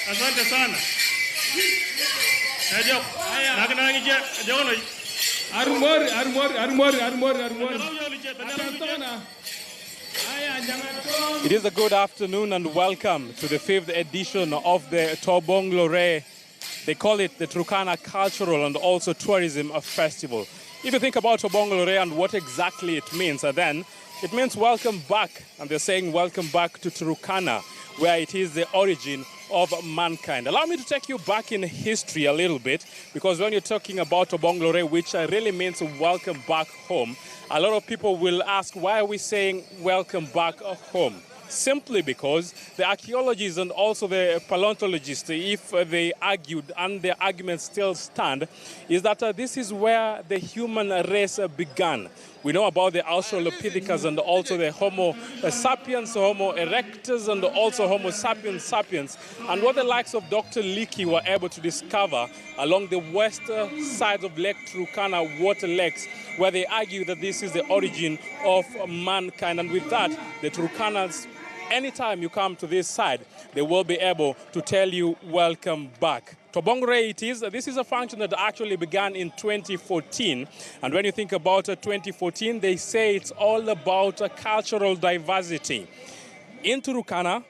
Asante sana. It is a good afternoon and welcome to the 5th edition of the Tobong'u Lore. They call it the Turkana Cultural and also Tourism Festival. If you think about Tobong'u Lore and what exactly it means, then it means welcome back. And they're saying welcome back to Turkana, where it is the origin of mankind. Allow me to take you back in history a little bit, because when you're talking about Tobong'u Lore, which really means welcome back home, a lot of people will ask, why are we saying welcome back home? Simply because the archaeologists and also the paleontologists, if they argued, and their arguments still stand, is that this is where the human race began. We know about the Australopithecus and also the Homo sapiens, Homo erectus, and also Homo sapiens sapiens. And what the likes of Dr. Leakey were able to discover along the west side of Lake Turkana water lakes, where they argue that this is the origin of mankind. And with that, the Turkanas, anytime you come to this side, they will be able to tell you, welcome back. Tobong'u Lore it is. This is a function that actually began in 2014. And when you think about 2014, they say it's all about cultural diversity. In Turkana,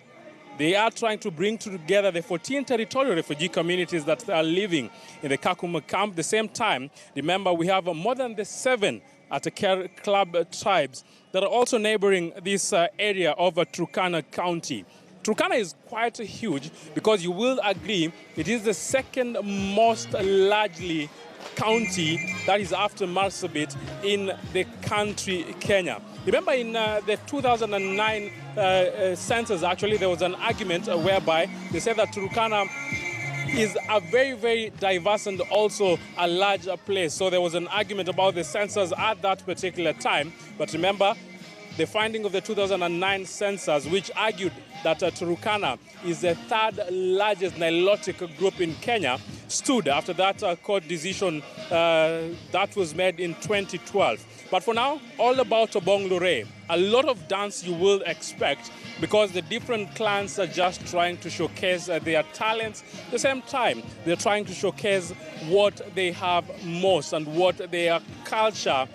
they are trying to bring together the 14 territorial refugee communities that are living in the Kakuma camp. At the same time, remember, we have more than the 7 at the club tribes that are also neighboring this area of Turkana County. Turkana is quite huge, because you will agree it is the second most largely county, that is after Marsabit, in the country Kenya. Remember in the 2009 census, actually, there was an argument whereby they said that Turkana is a very, very diverse and also a larger place. So there was an argument about the census at that particular time. But remember, the finding of the 2009 census, which argued that Turkana is the 3rd largest Nilotic group in Kenya, stood after that court decision that was made in 2012. But for now, all about Tobong'u Lore. A lot of dance you will expect, because the different clans are just trying to showcase their talents. At the same time, they're trying to showcase what they have most and what their culture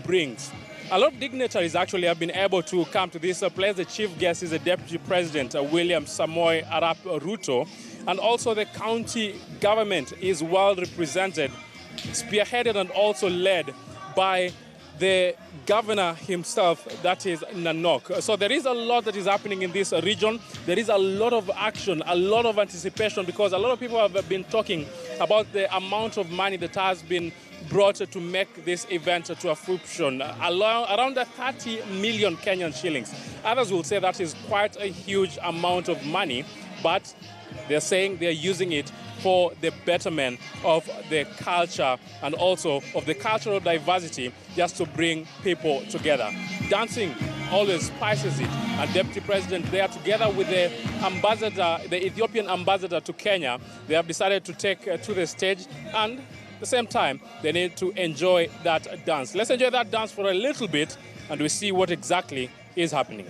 brings. A lot of dignitaries actually have been able to come to this place. The chief guest is the Deputy President, William Samoei Arap Ruto. And also the county government is well represented, spearheaded and also led by the governor himself, that is Nanok. So there is a lot that is happening in this region. There is a lot of action, a lot of anticipation, because a lot of people have been talking about the amount of money that has been brought to make this event to a fruition, around 30 million Kenyan shillings. Others will say that is quite a huge amount of money, but they're saying they're using it for the betterment of the culture and also of the cultural diversity, just to bring people together. Dancing always spices it. And Deputy President there, together with the ambassador, the Ethiopian ambassador to Kenya, they have decided to take to the stage, and at the same time, they need to enjoy that dance. Let's enjoy that dance for a little bit, and we see what exactly is happening.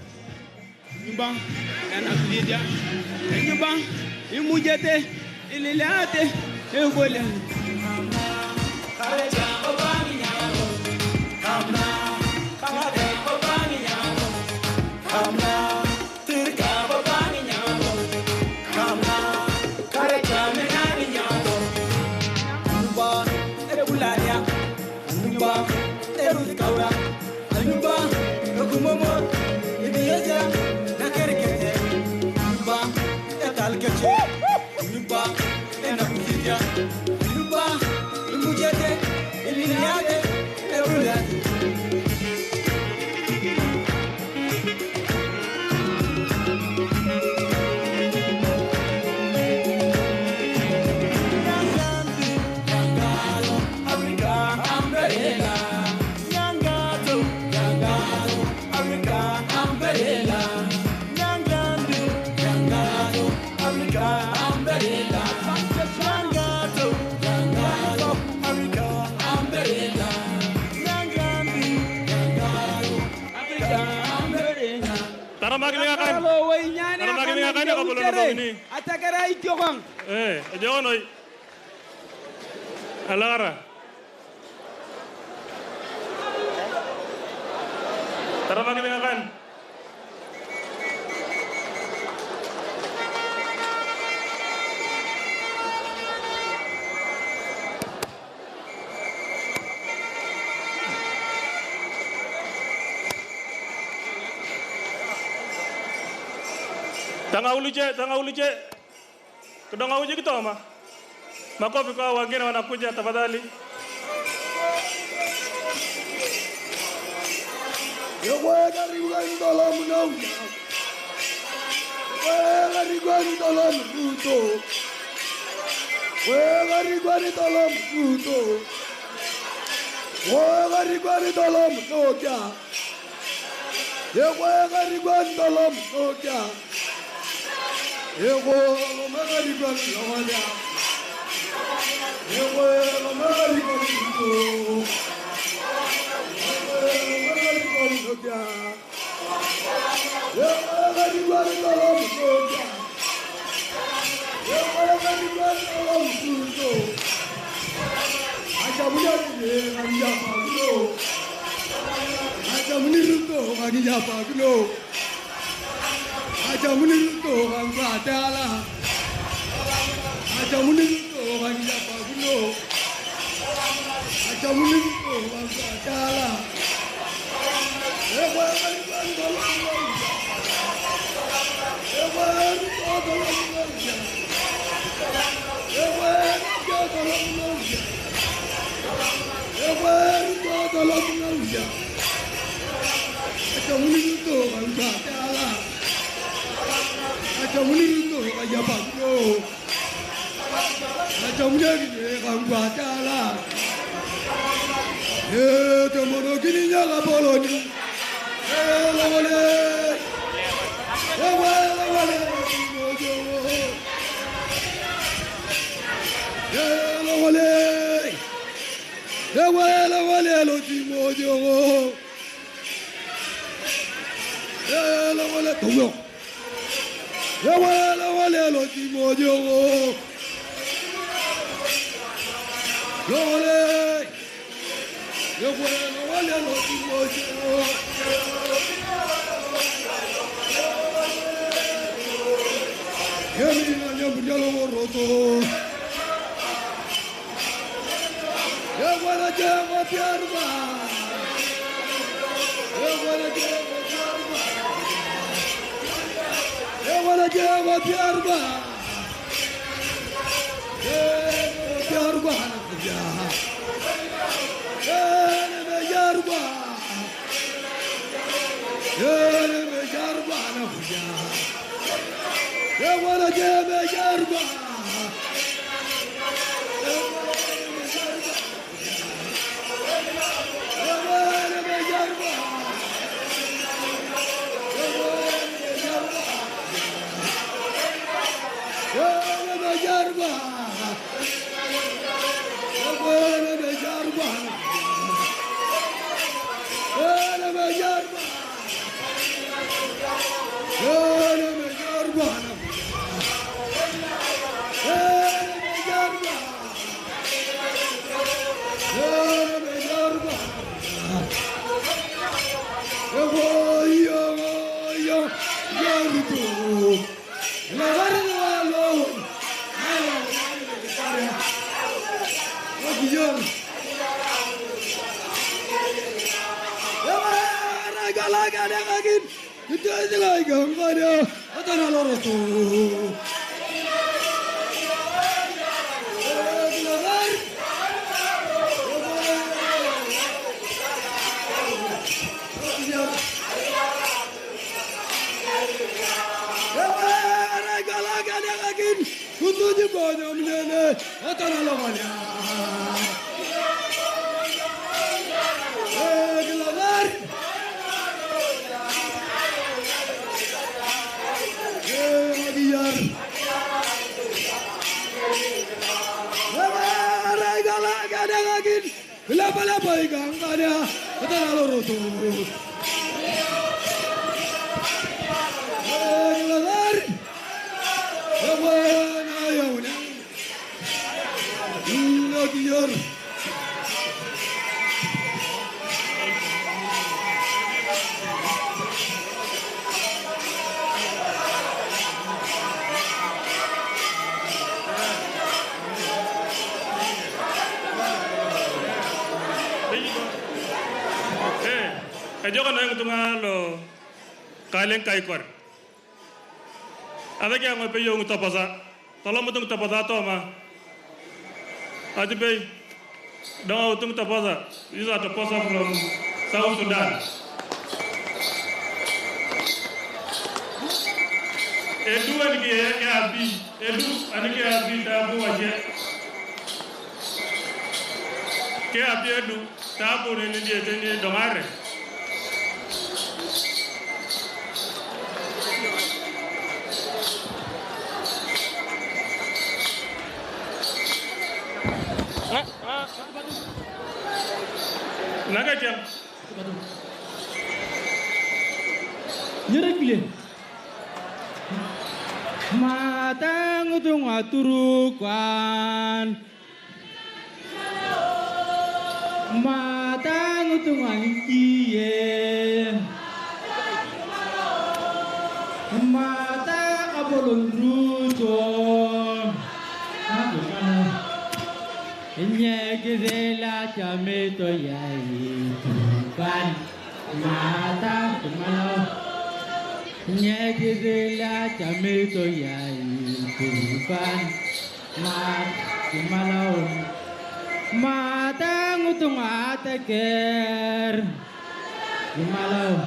Tanga ulije. Kudonga uje kitoma. Makofi kwa wengine wanakuja tafadhali. Yewega rigwando mnauja. Yewega rigwando mruto. Yewega rigwando mruto. Yewega rigwando mnoja. Yewega rigwando mnoja. Yego magari gwani lawanya. Yego magari gwani to. Magari gwani loja. Yego magari gwani loja. Yego magari gwani loja. Acha mulia ni nganja paglo. Acha muniruto nganja paglo. Acha muniruto ngandala. Acha muniruto nganja paglo. Acha muniruto ngandala. Ewa ngandala. Ewa ngandala. Ewa ngandala. Ewa ngandala. Acha muniruto ngandala. Acha muniruto nganja paglo. Acha muniruto ngandala. Tomono kini nyaga boloni. Lawale. Lawale. Mojo. Lawale. Lawale lo ti mojo. Lawale tomo. Lawale lo ti mojo. Lawale. Lawale lo ti mojo. Yemi na nyambunyalo roto. Yewara jema pyarba. Yewara jema pyarba. Yewara jema pyarba. jarba ana kuja. Me jarba. Me jarba ana kuja. Ya wala me jarba. Joga na ngutunga lo kalen kai kor. Ada kya ngope yo ngutapasa. Tolong mutung tapasa to ma. Adi be dong utung tapasa. These are tapasa from South Sudan. Edu anike abi. Edu anike abi tabu aje. Ke abi edu tabu ne dia tene dongare. Naga jam. Nyerekile. Matang utung aturukan. Matang utung angkiye. Mata kabolon ruton. Nyegzela chameto yai tukan mata kemalo. Nyegzela chameto yai tukan mata kemalo. Mata ngutung ataker kemalo.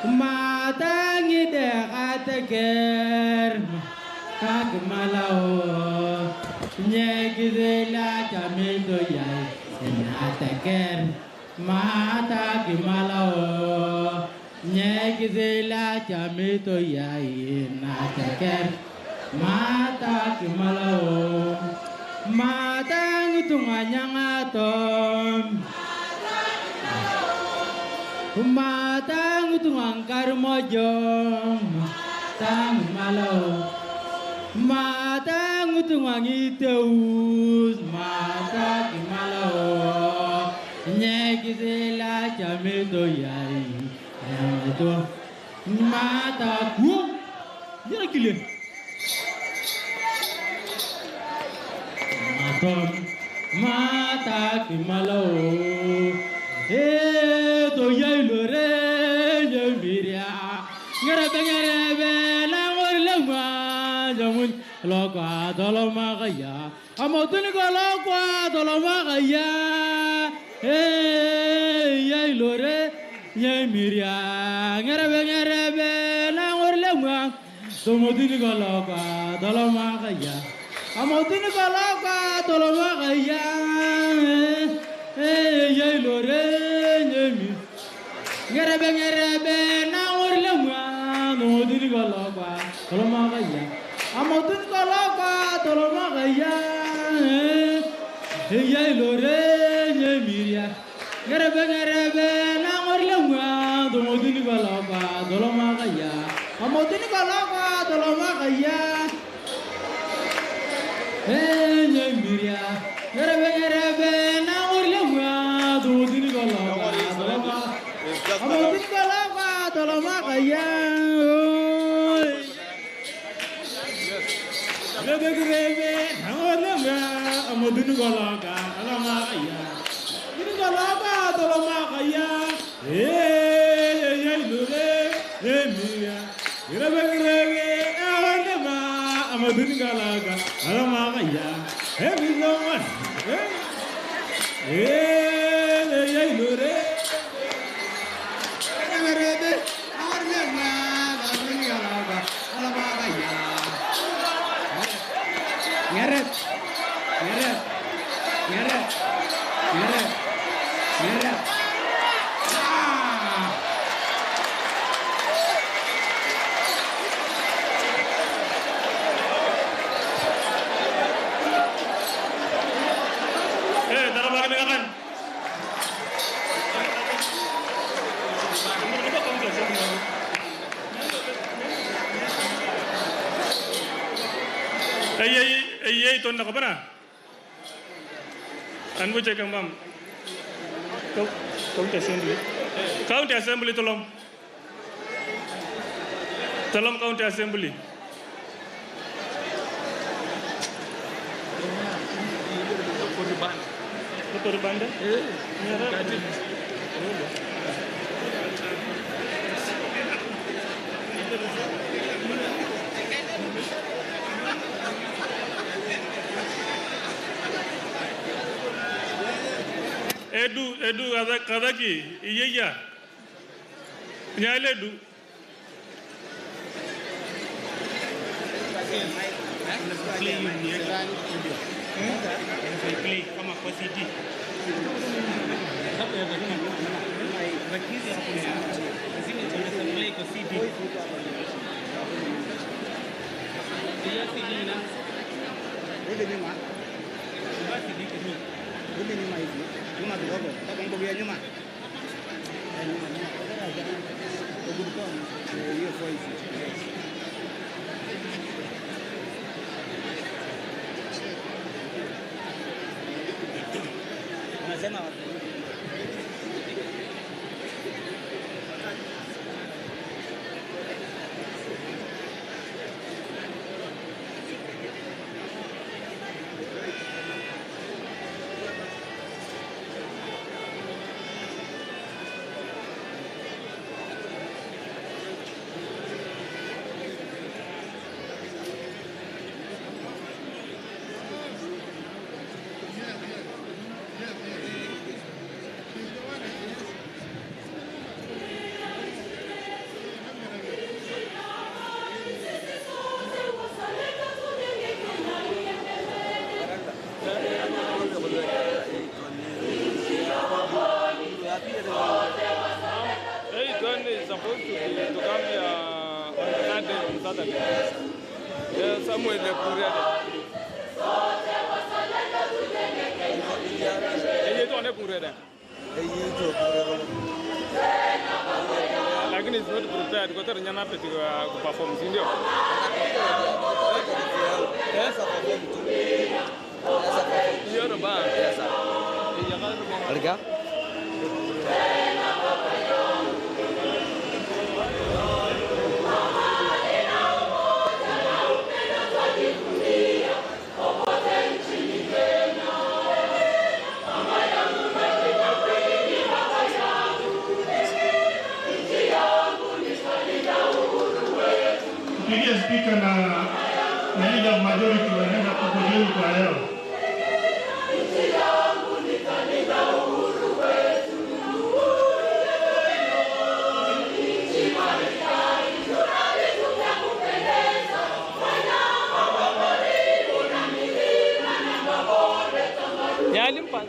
Mata ngide ataker kemalo. Nyegzela chameto yai ataker mata kemalo. Nyegzela chameto yai ataker mata kemalo. Mata ngutung anyangatom. Mata ngutung angkar mojong. Tang malo. Mata ngutung angiteus. Mata kemalo. Nyegzela chameto yai itu mata gua. Nyerekile. Mata kemalo. To yai lore yamiria. Ngere langor lama jamun loka tolong makaya amotuni kolokwa tolomakaya yai lore yai miria ngerebe langorlemwa tomotuni kolokwa tolomakaya amotuni kolokwa tolomakaya yai lore yai miria ngerebe langorlemwa tomotuni kolokwa tolomakaya amotuni kolokwa tolomakaya yai lore yai miria ngerebe langorlemwa tomotuni kolokwa tolomakaya amotuni kolokwa tolomakaya yai miria ngerebe langorlemwa tomotuni kolokwa amotuni kolokwa tolomakaya Grebe, Namolemga, Amodunu Golaga, Alamakaya, Golaga, Dolomakaya, Yayure, Emia, Grebe, Awanema, Amadunu Galaga, Alamakaya, every no one, Yayure, Grebe, Awanema, Amadunu Galaga, Alamakaya. Nyeret. Darah makan kan? Ay, ton na kapana. Anu cek kembam. County assembly tolong. Tolong county assembly. Korban dah? Edu kadaki iya nyale edu play kama kwa CD Nyuma kidogo, takambogia nyuma. Hiyo voice. Unasema supposed to come here on Saturday. Yeah, somewhere in the period. Lakini is not prepared because they're not to perform. Yes, you're a band. Yes, sir. Speaker na leader majority wanaenda kukujua kwa leo. Alimpa.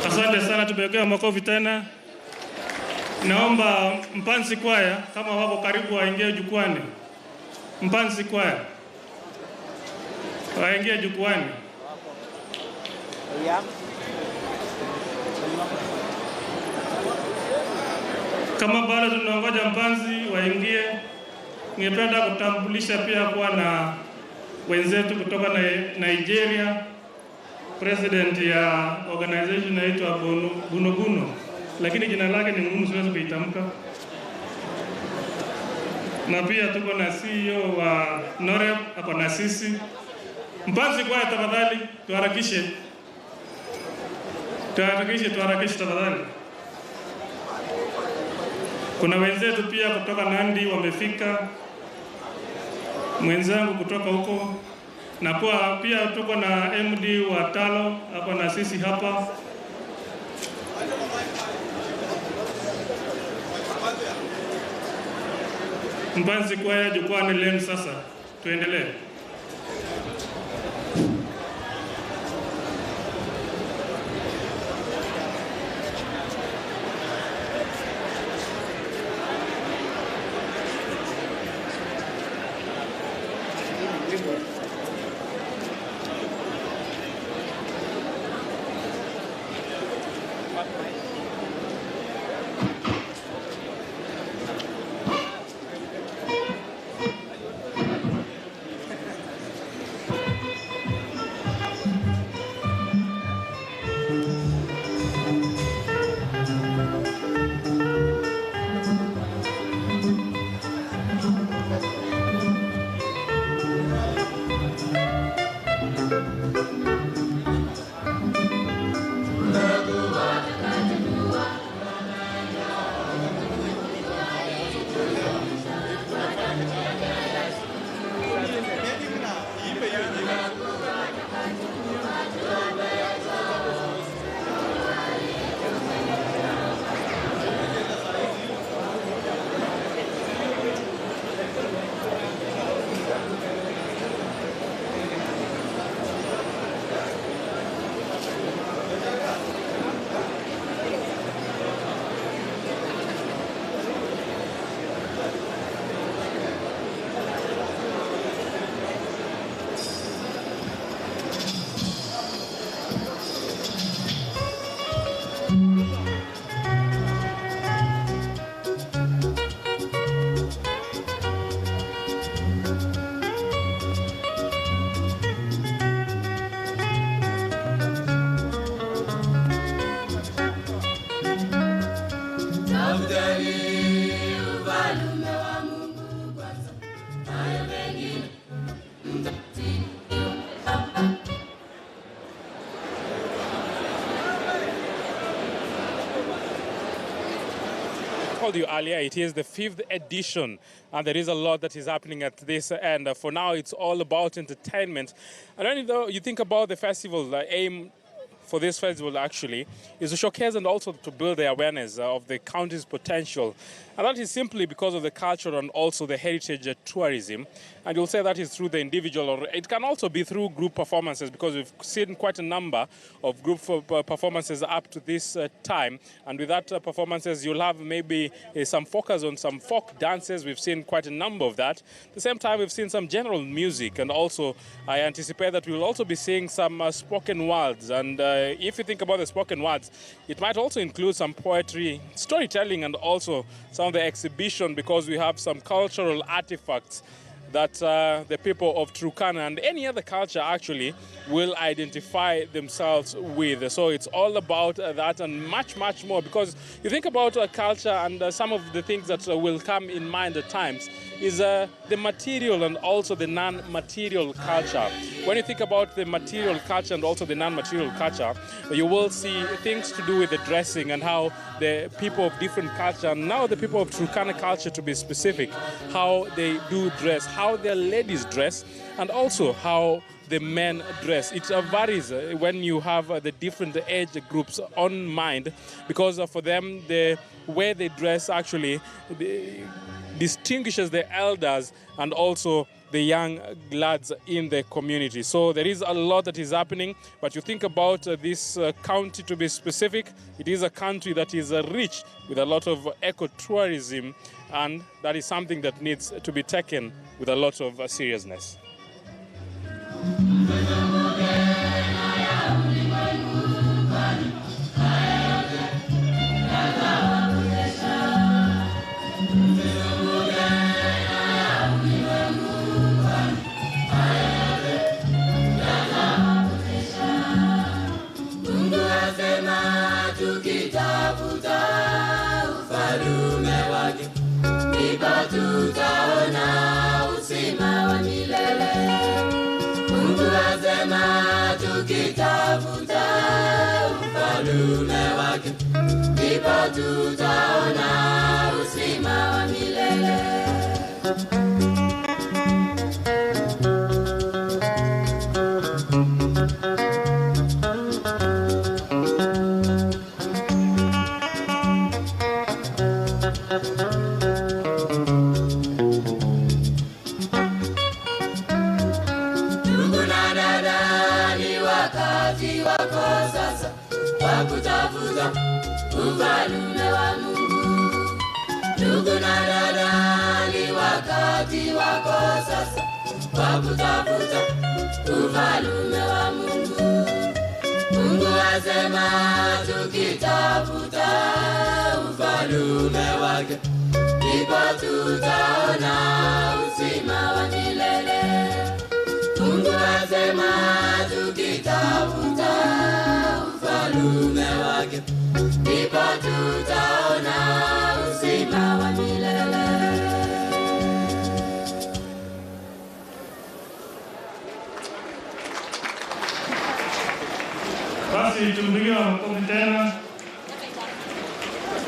Asante sana, tumewekewa makofi tena. Naomba Mpanzi Kwaya kama wako karibu waingie jukwani. Mpanzi Kwaya waingie jukwani. Kama bado tunangoja Mpanzi waingie, ningependa kutambulisha pia kuwa na wenzetu kutoka Nigeria. President ya organization inaitwa Buno, lakini jina lake ni ngumu, siwezi kuitamka. Na pia tuko na CEO wa Norep hapa na sisi. Mpanzi Kwaya, tafadhali tuharakishe tafadhali. Kuna wenzetu pia kutoka Nandi wamefika, mwenzangu kutoka huko, na kwa pia tuko na MD wa Talo hapa na sisi hapa. Mpanzi Kwaya jukwani leo sasa, tuendelee. told you earlier, it is the 5th edition, and there is a lot that is happening at this end. For now, it's all about entertainment. And when you think about the festival, the aim for this festival actually is to showcase and also to build the awareness of the county's potential. And that is simply because of the culture and also the heritage tourism. And you'll say that is through the individual, or it can also be through group performances, because we've seen quite a number of group performances up to this time. And with that performances, you'll have maybe some focus on some folk dances. We've seen quite a number of that. At the same time, we've seen some general music, and also I anticipate that we'll also be seeing some spoken words. And if you think about the spoken words, it might also include some poetry, storytelling, and also some of the exhibition, because we have some cultural artifacts that the people of Turkana and any other culture actually will identify themselves with. So it's all about that and much, much more, because you think about culture, and some of the things that will come in mind at times is the material and also the non-material culture. When you think about the material culture and also the non-material culture, you will see things to do with the dressing and how the people of different culture, and now the people of Turkana culture to be specific, how they do dress, how their ladies dress, and also how the men dress. It varies when you have the different age groups on mind, because for them the way they dress actually distinguishes the elders and also the young lads in the community. So there is a lot that is happening, but you think about this county to be specific, it is a country that is rich with a lot of ecotourism, and that is something that needs to be taken with a lot of seriousness. Tutaona uzima wa milele. Mungu asema tukitafuta ufalme wake, ndipo tutaona uzima wa milele. Kutafuta ufalme wa Mungu. Ndugu na dada, ni wakati wako sasa wa kutafuta ufalme wa Mungu. Mungu asema tukitafuta ufalme wake, ndipo tutaona uzima wa milele. Mungu asema tukitafuta ufalme wake, ndipo tutaona uzima wa milele. Basi tumpigie makofi tena.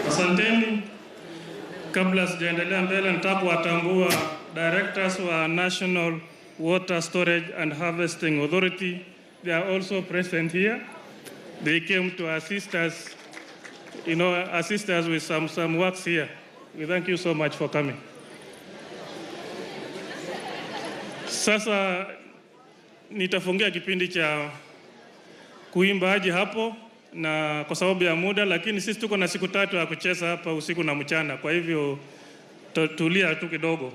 Asanteni. Kabla sijaendelea mbele, nataka kuwatambua directors wa National Water Storage and Harvesting Authority. They are also present here. They came to assist us, assist us with some works here. We thank you so much for coming. Sasa nitafungia kipindi cha kuimbaji hapo, na kwa sababu ya muda, lakini sisi tuko na siku 3 ya kucheza hapa usiku na mchana. Kwa hivyo tulia tu kidogo.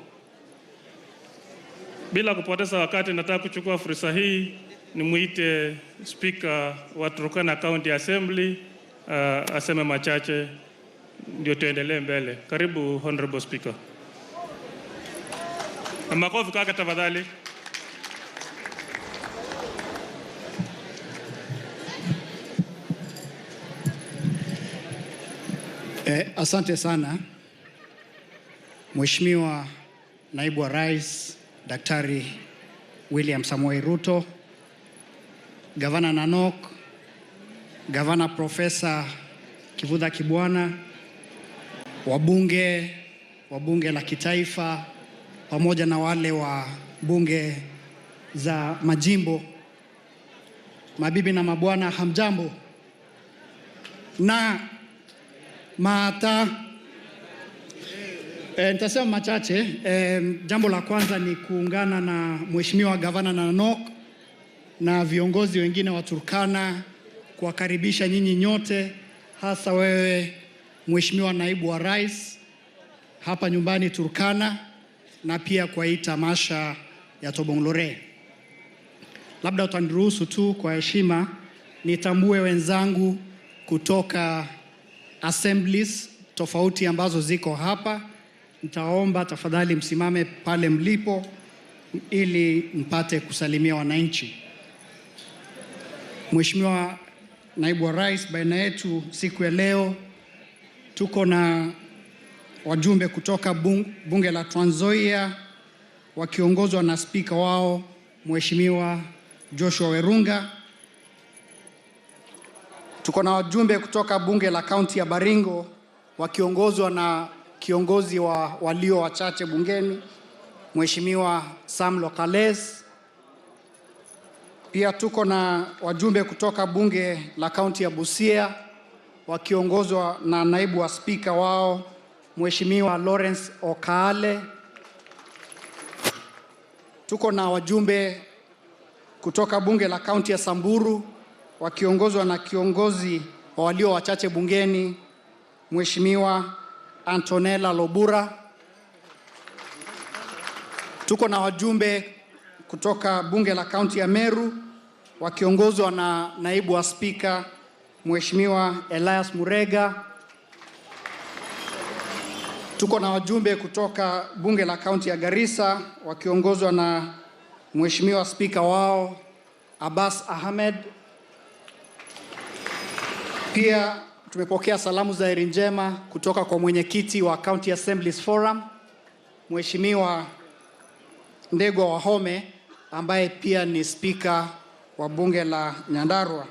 Bila kupoteza wakati, nataka kuchukua fursa hii nimuite Speaker wa Turkana County Assembly aseme machache ndio tuendelee mbele. Karibu Honorable Speaker. Makofi kaka tafadhali. Asante sana Mheshimiwa Naibu wa Rais Daktari William Samoei Ruto, Gavana Nanok, Gavana Profesa Kivutha Kibwana, wabunge wa bunge la kitaifa pamoja na wale wa bunge za majimbo, mabibi na mabwana, hamjambo. Na nitasema machache. Jambo la kwanza ni kuungana na Mheshimiwa Gavana Nanok na viongozi wengine wa Turkana kuwakaribisha nyinyi nyote, hasa wewe Mheshimiwa Naibu wa Rais hapa nyumbani Turkana, na pia kwa hii tamasha ya Tobong'u Lore. Labda utaniruhusu tu kwa heshima nitambue wenzangu kutoka assemblies tofauti ambazo ziko hapa. Nitaomba tafadhali msimame pale mlipo ili mpate kusalimia wananchi. Mheshimiwa Naibu wa Rais, baina yetu siku ya leo tuko na wajumbe kutoka bunge la Trans Nzoia wakiongozwa na spika wao Mheshimiwa Joshua Werunga. Tuko na wajumbe kutoka bunge la kaunti ya Baringo wakiongozwa na kiongozi wa walio wachache bungeni Mheshimiwa Sam Lokales. Pia tuko na wajumbe kutoka bunge la kaunti ya Busia wakiongozwa na naibu wa spika wao Mheshimiwa Lawrence Okaale. Tuko na wajumbe kutoka bunge la kaunti ya Samburu wakiongozwa na kiongozi wa walio wachache bungeni Mheshimiwa Antonella Lobura. Tuko na wajumbe kutoka bunge la kaunti ya Meru wakiongozwa na naibu wa spika Mheshimiwa Elias Murega. Tuko na wajumbe kutoka bunge la kaunti ya Garissa wakiongozwa na Mheshimiwa spika wao Abbas Ahmed. Pia tumepokea salamu za heri njema kutoka kwa mwenyekiti wa County Assemblies Forum Mheshimiwa Ndegwa Wahome, ambaye pia ni spika wa bunge la Nyandarua.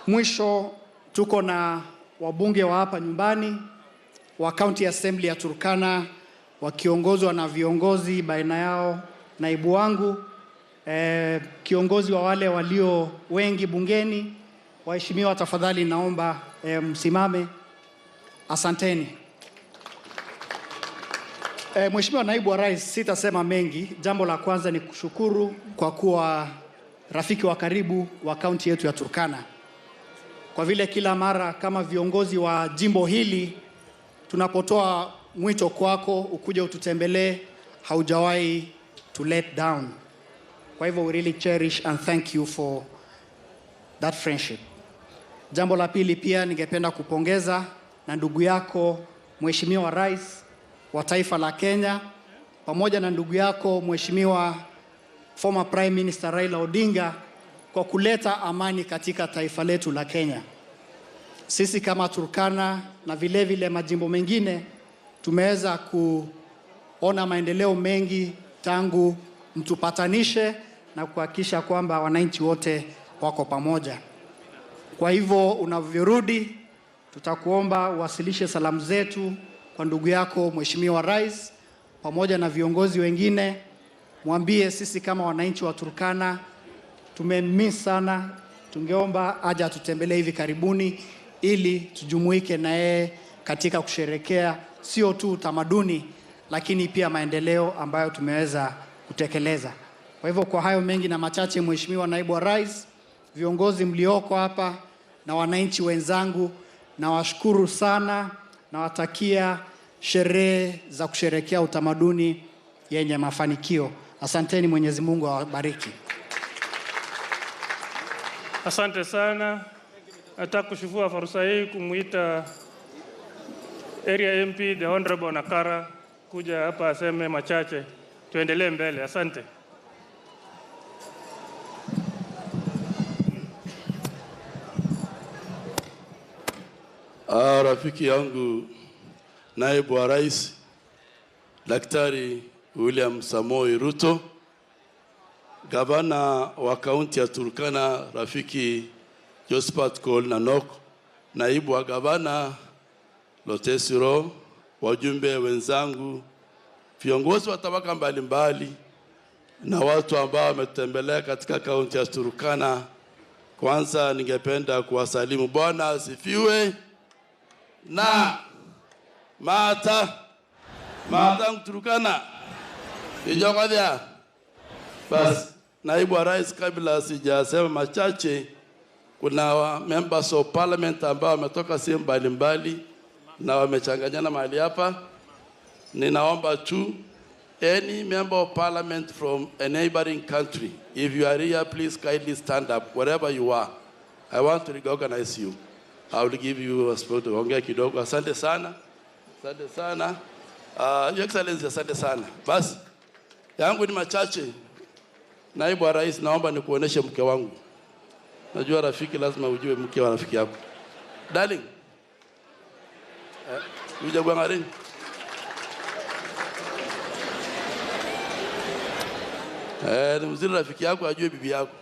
Mwisho tuko na wabunge wa hapa nyumbani wa County Assembly ya Turkana wakiongozwa na viongozi, baina yao naibu wangu, kiongozi wa wale walio wengi bungeni. Waheshimiwa, tafadhali naomba msimame. Asanteni. Mheshimiwa Naibu wa Rais, sitasema mengi. Jambo la kwanza ni kushukuru kwa kuwa rafiki wa karibu wa kaunti yetu ya Turkana. Kwa vile kila mara kama viongozi wa jimbo hili tunapotoa mwito kwako ukuje ututembelee, haujawahi to let down. Kwa hivyo we really cherish and thank you for that friendship. Jambo la pili, pia ningependa kupongeza na ndugu yako Mheshimiwa Rais wa taifa la Kenya pamoja na ndugu yako Mheshimiwa former Prime Minister Raila Odinga kwa kuleta amani katika taifa letu la Kenya. Sisi kama Turkana na vile vile majimbo mengine tumeweza kuona maendeleo mengi tangu mtupatanishe na kuhakikisha kwamba wananchi wote wako pamoja. Kwa hivyo unavyorudi, tutakuomba uwasilishe salamu zetu kwa ndugu yako Mheshimiwa Rais pamoja na viongozi wengine. Mwambie sisi kama wananchi wa Turkana tumemiss sana, tungeomba aje atutembelee hivi karibuni ili tujumuike na yeye katika kusherekea sio tu utamaduni lakini pia maendeleo ambayo tumeweza kutekeleza. Kwa hivyo kwa hayo mengi na machache, Mheshimiwa Naibu wa Rais, viongozi mlioko hapa na wananchi wenzangu, na washukuru sana na watakia sherehe za kusherekea utamaduni yenye mafanikio. Asanteni, Mwenyezi Mungu awabariki. Asante sana. Nataka kushukuru fursa hii kumuita Area MP the Honorable Nakara kuja hapa aseme machache. Tuendelee mbele. Asante. Rafiki yangu Naibu wa Rais Daktari William Samoei Ruto, Gavana wa kaunti ya Turkana Rafiki Josephat Nanok, Naibu wa Gavana Lotesiro, wajumbe wenzangu, viongozi wa tabaka mbalimbali na watu ambao wametembelea katika kaunti ya Turkana. Kwanza ningependa kuwasalimu. Bwana asifiwe. Na mata Turkana ijokadia. Bas, naibu wa rais, kabla sijasema machache, kuna members of parliament ambao wametoka sehemu mbalimbali na wamechanganyana mahali hapa. Ninaomba tu, any member of parliament from a neighboring country, if you are here, please kindly stand up wherever you are. I want to recognize you. I will give you a spot to ongea kidogo. Asante sana. Asante sana. Your Excellency, asante sana. Basi, yangu ni machache. Naibu wa rais, naomba nikuoneshe mke wangu. Najua rafiki lazima ujue mke wa rafiki yako. Darling. Uje bwangari. Ni mzuri rafiki yako ajue bibi yako.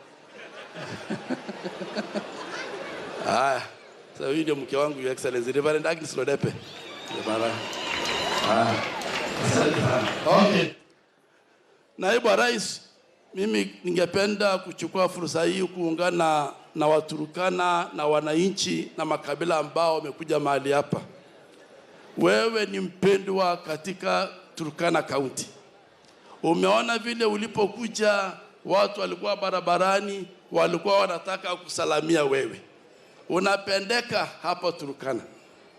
Sasa huyu ndio mke wangu, Your Excellency, Reverend Agnes Lodepe. Okay. Naibu wa rais, mimi ningependa kuchukua fursa hii kuungana na Waturkana na wananchi na makabila ambao wamekuja mahali hapa. Wewe ni mpendwa katika Turkana County. Umeona vile ulipokuja watu walikuwa barabarani, walikuwa wanataka kusalamia wewe. Unapendeka hapa Turkana.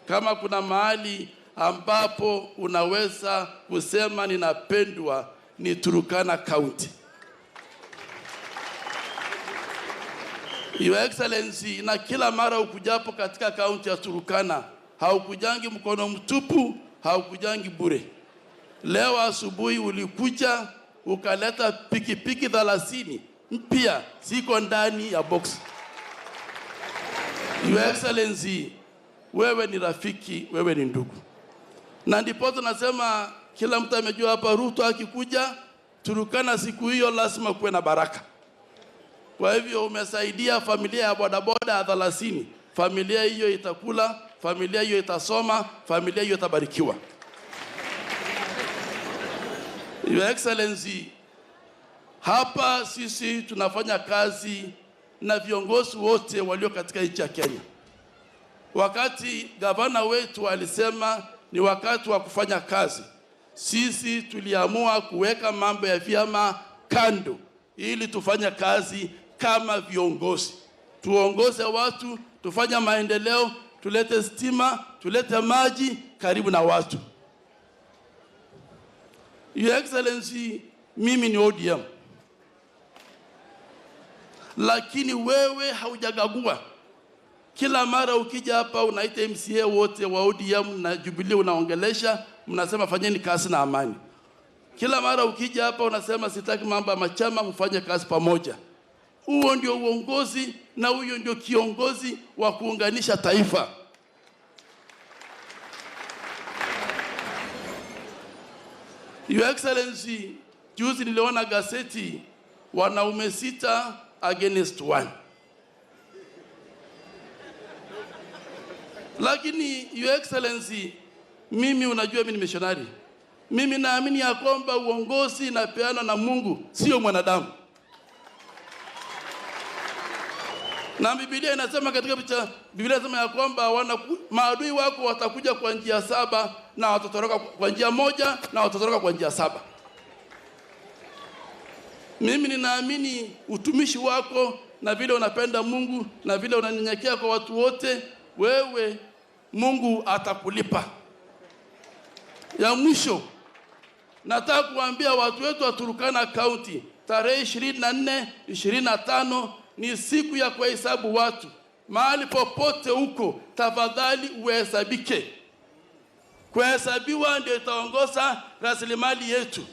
Kama kuna mahali ambapo unaweza kusema ninapendwa, ni Turkana County. Your Excellency, na kila mara ukujapo katika kaunti ya Turkana, haukujangi mkono mtupu, haukujangi bure. Leo asubuhi ulikuja ukaleta pikipiki 30 mpya, ziko ndani ya box. Your Excellency, wewe ni rafiki, wewe ni ndugu. Na ndipo tunasema kila mtu amejua hapa, Ruto akikuja Turkana siku hiyo lazima kuwe na baraka. Kwa hivyo umesaidia familia ya bodaboda 30. Familia hiyo itakula, familia hiyo itasoma, familia hiyo itabarikiwa. Your Excellency, hapa sisi tunafanya kazi na viongozi wote walio katika nchi ya Kenya. Wakati gavana wetu alisema ni wakati wa kufanya kazi, sisi tuliamua kuweka mambo ya vyama kando ili tufanye kazi kama viongozi. Tuongoze watu, tufanye maendeleo, tulete stima, tulete maji karibu na watu. Your Excellency, mimi ni ODM. Lakini wewe haujagagua. Kila mara ukija hapa unaita MCA wote wa ODM na Jubilee unaongelesha, mnasema fanyeni kazi na amani. Kila mara ukija hapa unasema sitaki mambo ya machama, mfanye kazi pamoja. Huo ndio uongozi na huyo ndio kiongozi wa kuunganisha taifa. Your Excellency, juzi niliona gazeti, wanaume 6 against 1. Lakini Your Excellency, mimi unajua mimi ni missionary. Mimi naamini ya kwamba uongozi inapeana na Mungu, sio mwanadamu. Na Biblia inasema katika Biblia inasema ya kwamba maadui wako watakuja kwa njia 7 na watatoroka kwa njia 1 na watatoroka kwa njia 7. Mimi ninaamini utumishi wako na vile unapenda Mungu na vile unanyenyekea kwa watu wote, wewe Mungu atakulipa. Ya mwisho, nataka kuambia watu wetu wa Turkana County, tarehe 24, 25 ni siku ya kuhesabu watu. Mahali popote huko, tafadhali uhesabike. Kuhesabiwa ndio itaongoza rasilimali yetu.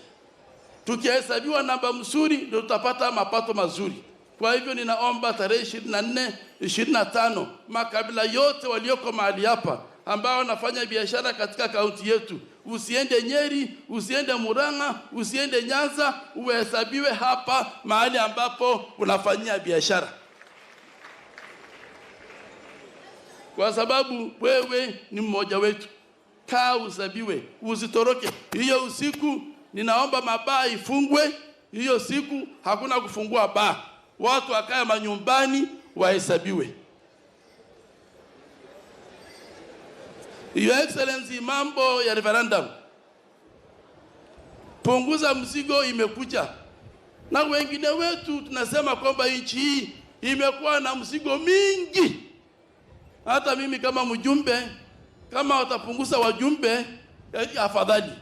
Tukihesabiwa namba mzuri ndio tutapata mapato mazuri. Kwa hivyo ninaomba tarehe 24, 25 makabila yote walioko mahali hapa ambao wanafanya biashara katika kaunti yetu, usiende Nyeri, usiende Murang'a, usiende Nyanza, uhesabiwe hapa mahali ambapo unafanyia biashara. Kwa sababu wewe ni mmoja wetu. kaa usabiwe, usitoroke. Hiyo usiku ninaomba mabaa ifungwe. Hiyo siku hakuna kufungua baa. Watu wakae manyumbani wahesabiwe. Your Excellency, mambo ya referendum. Punguza mzigo imekuja. Na wengine wetu tunasema kwamba nchi hii imekuwa na mzigo mingi. Hata mimi kama mjumbe, kama watapunguza wajumbe, afadhali.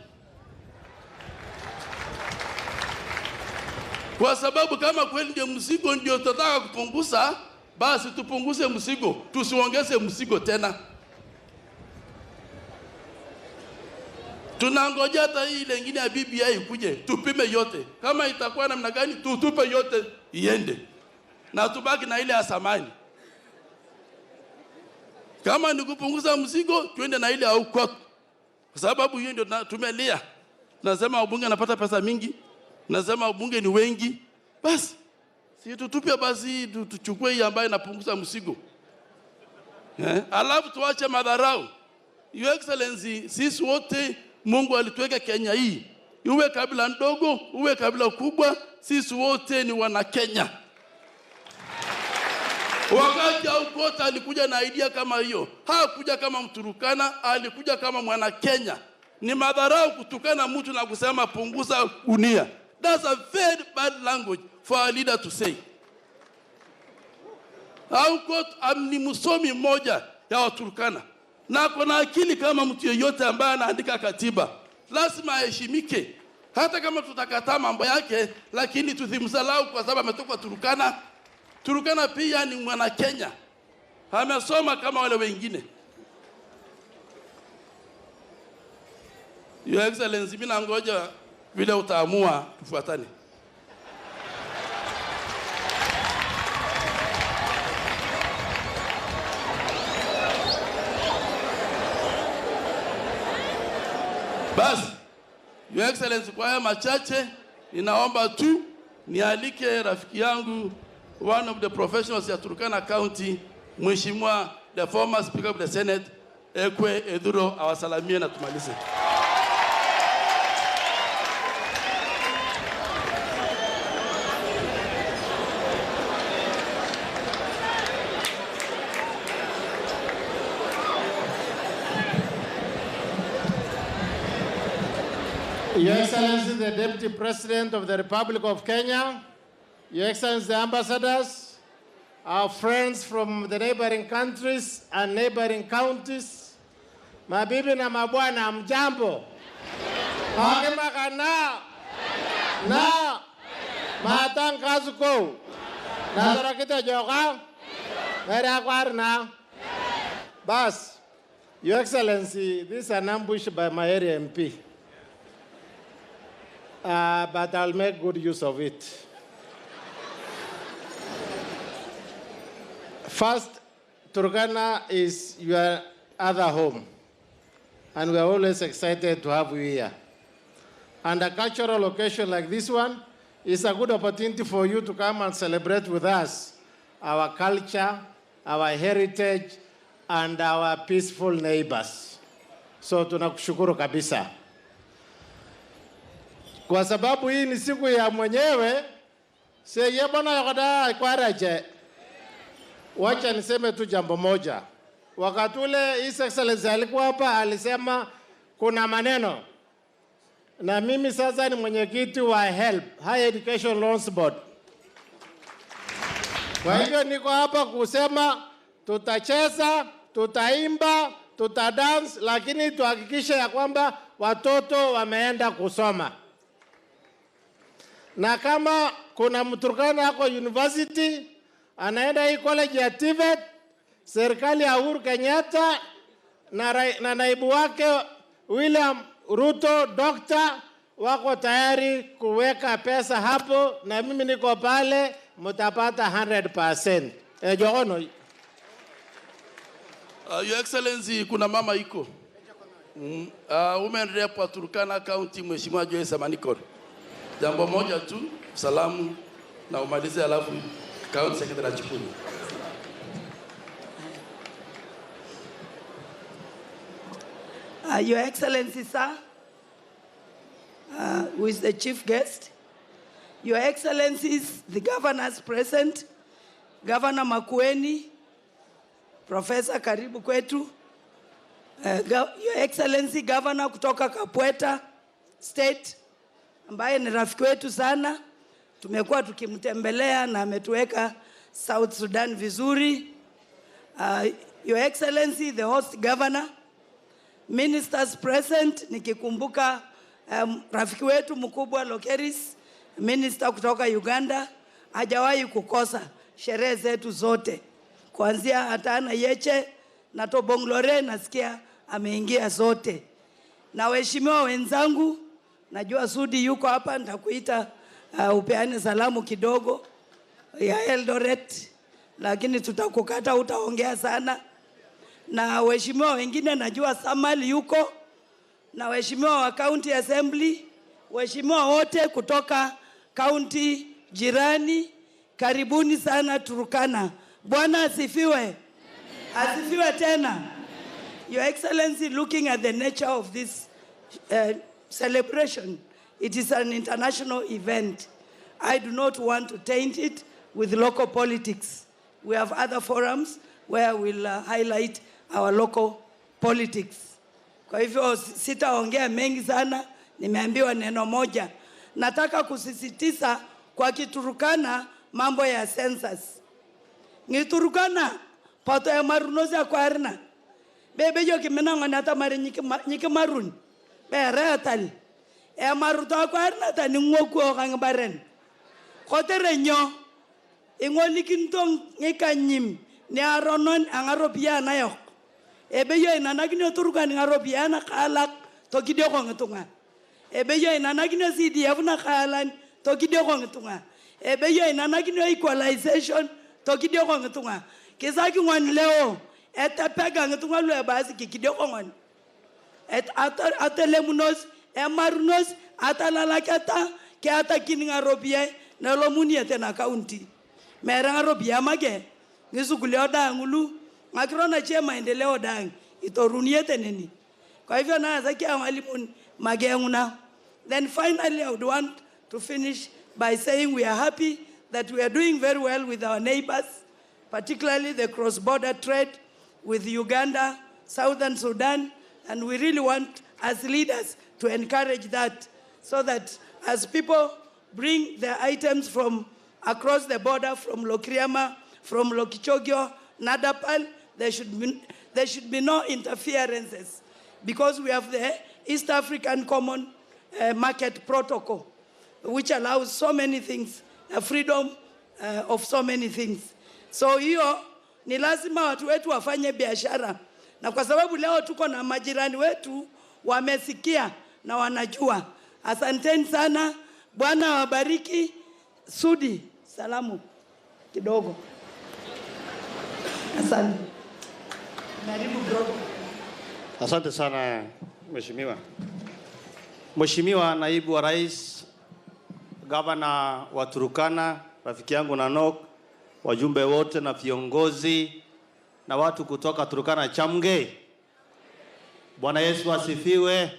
Kwa sababu kama kweli ndio mzigo ndio tutataka kupunguza, basi tupunguze mzigo, tusiongeze mzigo tena. Tunangoja hata hii ile nyingine ya BBI ikuje, tupime yote. Kama itakuwa namna gani, tutupe yote iende. Na tubaki na ile ya samani. Kama ni kupunguza mzigo, tuende na ile au kwa sababu hiyo ndio tumelia. Tunasema wabunge wanapata pesa mingi. Tunasema wabunge ni wengi. Basi si tutupe basi tuchukue hii ambayo inapunguza mzigo. Alafu tuache madharau. Your Excellency, sisi wote Mungu alituweka Kenya hii. Uwe kabila ndogo, uwe kabila kubwa, sisi wote ni wana Kenya. Wakati Aukota alikuja na idea kama hiyo, hakuja kama Mturukana, alikuja kama mwana Kenya. Ni madharau kutukana mtu na kusema punguza unia. That's a very bad language for a leader to say. Aukota ni msomi mmoja ya Waturkana. Na kuna akili kama mtu yeyote ambaye anaandika katiba. Lazima aheshimike. Hata kama tutakataa mambo yake, lakini tusimsalau kwa sababu ametoka Turkana. Turkana pia ni mwana Kenya. Amesoma kama wale wengine. Your Excellency, mimi nangoja vile utaamua tufuatane. Basi, Your Excellency, kwa haya machache ninaomba tu nialike rafiki yangu, one of the professionals ya Turkana County, Mheshimiwa the former Speaker of the Senate, Ekwe Eduro, awasalamie na tumalize. Your Excellency, the Deputy President of the Republic of Kenya, Your Excellency, the ambassadors, our friends from the neighboring countries and neighboring counties, mabibi na mabwana, mjambo. Hakimakana na matang kazuko na dorakita joka ngara kwarna. Bas, Your Excellency, this is an ambush by my area MP. But I'll make good use of it. First, Turkana is your other home, and we are always excited to have you here. And a cultural occasion like this one is a good opportunity for you to come and celebrate with us our culture, our heritage, and our peaceful neighbors. So tunakushukuru kabisa. Kwa sababu hii ni siku ya mwenyewe, seye bwana yokoda kwaraje. Wacha niseme tu jambo moja. Wakati ule His Excellency alikuwa hapa, alisema kuna maneno. Na mimi sasa ni mwenyekiti wa HELB, Higher Education Loans Board. Kwa hivyo niko hapa kusema tutacheza, tutaimba, tutadance, lakini tuhakikishe ya kwamba watoto wameenda kusoma. Na kama kuna Mturkana yako university, anaenda hii college ya TVET, serikali ya Uhuru Kenyatta na naibu wake William Ruto, doctor, wako tayari kuweka pesa hapo, na mimi niko pale, mtapata 100%. Jogono. Your Excellency, kuna mama iko. Women rep wa Turkana County, Mheshimiwa Joyce Amanikor. Jambo moja tu, salamu na umalize, alafu County Secretary achukue. Your Excellency, sir, who is the chief guest, Your Excellencies, the governors present, Governor Makueni, Professor Karibu Kwetu, Your Excellency Governor kutoka Kapweta State, ambaye ni rafiki wetu sana, tumekuwa tukimtembelea na ametuweka South Sudan vizuri. Your Excellency, the host governor, ministers present, nikikumbuka rafiki wetu mkubwa Lokeris, minister kutoka Uganda, hajawahi kukosa sherehe zetu zote. Kuanzia Hatana Yeche na Tobong'u Lore nasikia ameingia zote. Na waheshimiwa wenzangu, najua Sudi yuko hapa, nitakuita upeane salamu kidogo ya Eldoret, lakini tutakukata utaongea sana. Na waheshimiwa wengine najua Samal yuko, na waheshimiwa wa County Assembly, waheshimiwa wote kutoka county jirani, karibuni sana Turkana. Bwana asifiwe. Asifiwe tena. Your Excellency, looking at the nature of this celebration, it is an international event. I do not want to taint it with local politics. We have other forums where we'll highlight our local politics. Kwa hivyo sitaongea mengi sana, nimeambiwa neno moja. Nataka kusisitiza kwa Kiturkana mambo ya census. Ngiturkana pato ya marunozi ya kwarna. Bebe yo kimena ngonata mari nyike marun. Be retal. E maruto kwarna ta ningoku okangibaren. Kotere nyo ingoli kintong ngikanyim ni aronon angaropia na yok. Ebe yo inanagino Turkana ngaropia na kalak tokidio kongetunga. Ebe yo inanagino CDF na kalan tokidio kongetunga. Ebe yo inanagino equalization tokidio kongetunga. Kisaki ngwan leo etapega ngetunga lwe basi kikidio kongon. Atelemunos emarunos atalalakata ke atakininga ropia na lomuni etena county. Meranga ropia mage ngisukulio dangulu makrona che maendeleo dang itoruniete nini. Kwa hivyo na zakia mwalimu magenguna. Then finally I would want to finish by saying we are happy that we are doing very well with our neighbors, particularly the cross-border trade with Uganda, Southern Sudan, and we really want as leaders to encourage that so that as people bring their items from across the border, from Lokriama, from Lokichogyo, Nadapal, there should be no interferences because we have the East African Common Market Protocol, which allows so many things, freedom of so many things. So hiyo ni lazima watu wetu wafanye biashara, na kwa sababu leo tuko na majirani wetu wamesikia na wanajua. Asanteni sana, Bwana wabariki. Sudi, salamu kidogo. Asante. Karibu bro. Asante sana Mheshimiwa. Mheshimiwa Naibu wa Rais, Gavana wa Turkana, rafiki yangu Nanok, wajumbe wote na viongozi na watu kutoka Turkana Chamge. Bwana Yesu asifiwe.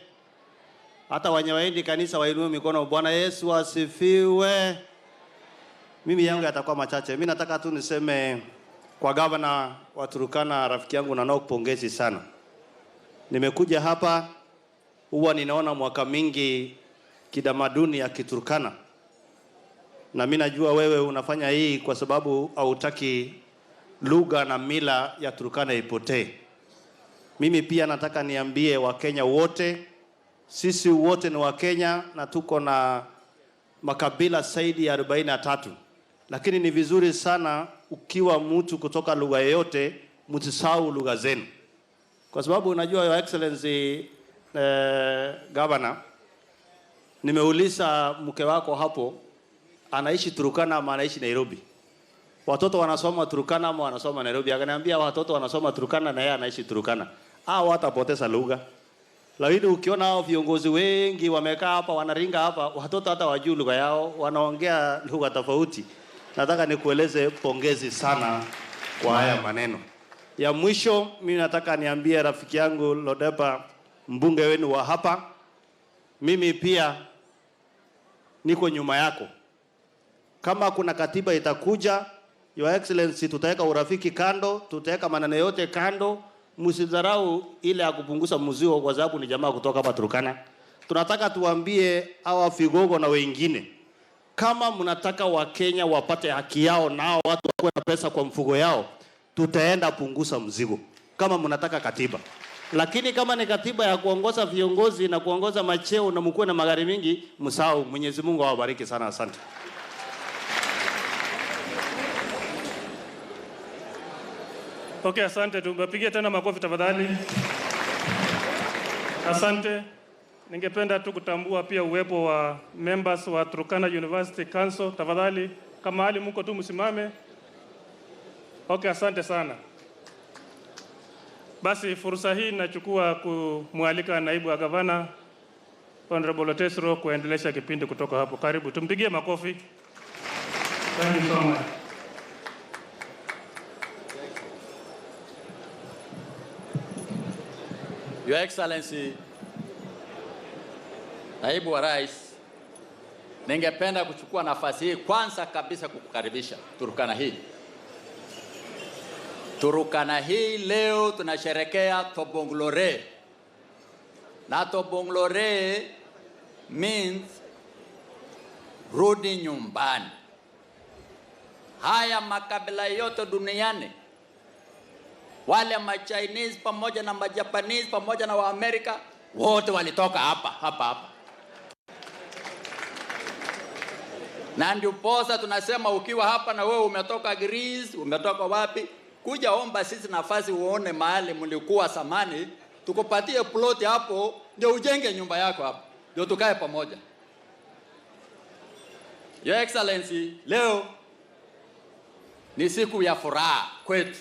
Hata wenye waendi kanisa wainue mikono. Bwana Yesu asifiwe. Mimi yangu yatakuwa machache. Mimi nataka tu niseme kwa gavana wa Turkana, rafiki yangu Nanok, pongezi sana. Nimekuja hapa, huwa ninaona mwaka mingi kidamaduni ya Kiturkana. Na mimi najua wewe unafanya hii kwa sababu hautaki lugha na mila ya Turkana ipotee. Mimi pia nataka niambie Wakenya wote, sisi wote ni Wakenya na tuko na makabila zaidi ya 43. Lakini ni vizuri sana ukiwa mtu kutoka lugha yoyote msisahau lugha zenu. Kwa sababu unajua Your Excellency Governor, nimeuliza mke wako hapo anaishi Turkana ama anaishi Nairobi. Watoto wanasoma Turkana ama wanasoma Nairobi? Akaniambia watoto wanasoma Turkana na yeye anaishi Turkana. Hao watapoteza lugha. Lakini ukiona hao viongozi wengi wamekaa hapa wanaringa hapa, watoto hata wajui lugha yao, wanaongea lugha tofauti. Nataka nikueleze pongezi sana kwa haya maneno. Ya mwisho mimi nataka niambie rafiki yangu Lodeba mbunge wenu wa hapa. Mimi pia niko nyuma yako. Kama kuna katiba itakuja, Your Excellency, tutaweka urafiki kando, tutaweka maneno yote kando. Msidharau ile ya kupunguza mzigo kwa sababu ni jamaa kutoka hapa Turkana. Tunataka tuambie hawa vigogo na wengine, kama mnataka Wakenya wapate haki yao na hao watu wakuwe na pesa kwa mfuko yao, tutaenda punguza mzigo kama mnataka katiba. Lakini kama ni katiba ya kuongoza viongozi na kuongoza macheo na mkuwe na magari mingi, msahau. Mwenyezi Mungu awabariki sana. Asante. Okay, asante. Tubapigie tena makofi tafadhali. Asante. Ningependa tu kutambua pia uwepo wa members wa Turkana University Council. Tafadhali, kama hali mko tu msimame. Okay, asante sana. Basi fursa hii nachukua kumwalika naibu wa gavana Honorable Tesro kuendelesha kipindi kutoka hapo. Karibu, tumpigie makofi. Thank you so much. Your Excellency, Naibu wa Rais, ningependa kuchukua nafasi hii kwanza kabisa kukukaribisha Turkana hii. Turkana hii leo tunasherekea Tobong'u Lore. Na Tobong'u Lore means rudi nyumbani. Haya makabila yote duniani, wale ma Chinese pamoja na ma Japanese pamoja na wa Amerika, wote walitoka hapa. Na ndio posa tunasema ukiwa hapa na wewe umetoka Greece, umetoka wapi, kuja omba sisi nafasi uone mahali mlikuwa samani, tukupatie plot hapo ndio ujenge nyumba yako hapo. Ndio tukae pamoja. Your Excellency, leo ni siku ya furaha kwetu.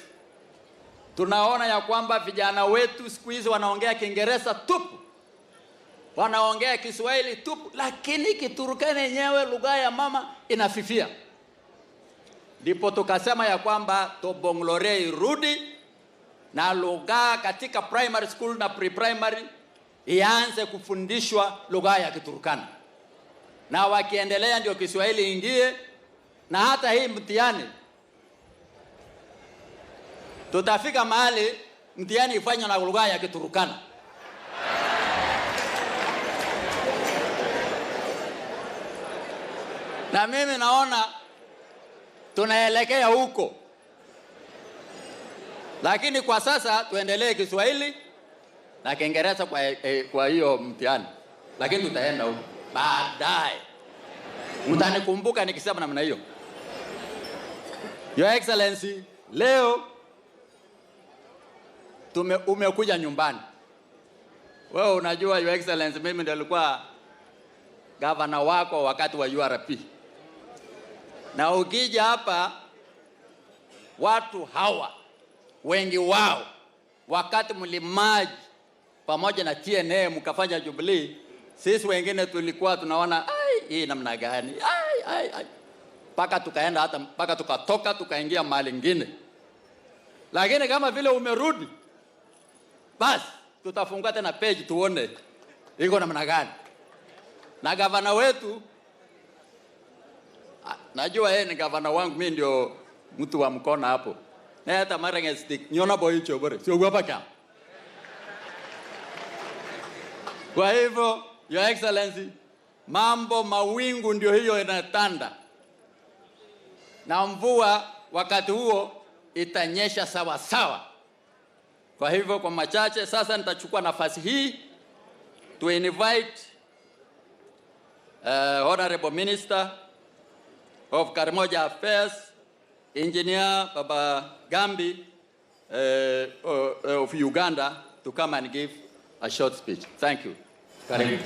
Tunaona ya kwamba vijana wetu siku hizi wanaongea Kiingereza tupu, wanaongea Kiswahili tupu, lakini Kiturkana yenyewe lugha ya mama inafifia. Ndipo tukasema ya kwamba Tobong'u Lore irudi na lugha katika primary school na pre-primary ianze kufundishwa lugha ya Kiturkana. Na wakiendelea ndio Kiswahili ingie, na hata hii mtihani tutafika mahali mtihani ifanywe na lugha ya Kiturkana. Na mimi naona tunaelekea huko. Lakini kwa sasa tuendelee Kiswahili na Kiingereza kwa hiyo mtihani. Lakini tutaenda huko baadaye. Mtanikumbuka nikisema namna hiyo. Your Excellency, leo umekuja nyumbani. Wewe unajua Your Excellency, mimi ndio nilikuwa gavana wako wakati wa URP. Na ukija hapa watu hawa wengi wao wakati mlimaji pamoja na TNA mkafanya Jubilee, sisi wengine tulikuwa tunaona hii namna gani? Paka tukaenda hata paka tukatoka tukaingia mahali nyingine. Lakini kama vile umerudi, basi tutafungua tena page tuone iko namna gani. Na gavana wetu, najua yeye ni gavana wangu, mimi ndio mtu wa mkono hapo. Na hata mara ngestick nyona boy chobore sio hapa kama. Kwa hivyo Your Excellency, mambo mawingu ndio hiyo inatanda. Na mvua wakati huo itanyesha sawa sawa. Kwa hivyo kwa machache sasa nitachukua nafasi hii to invite Honorable Minister of Karamoja Affairs, Engineer Baba Gambi of Uganda to come and give a short speech. Thank you. Karibu.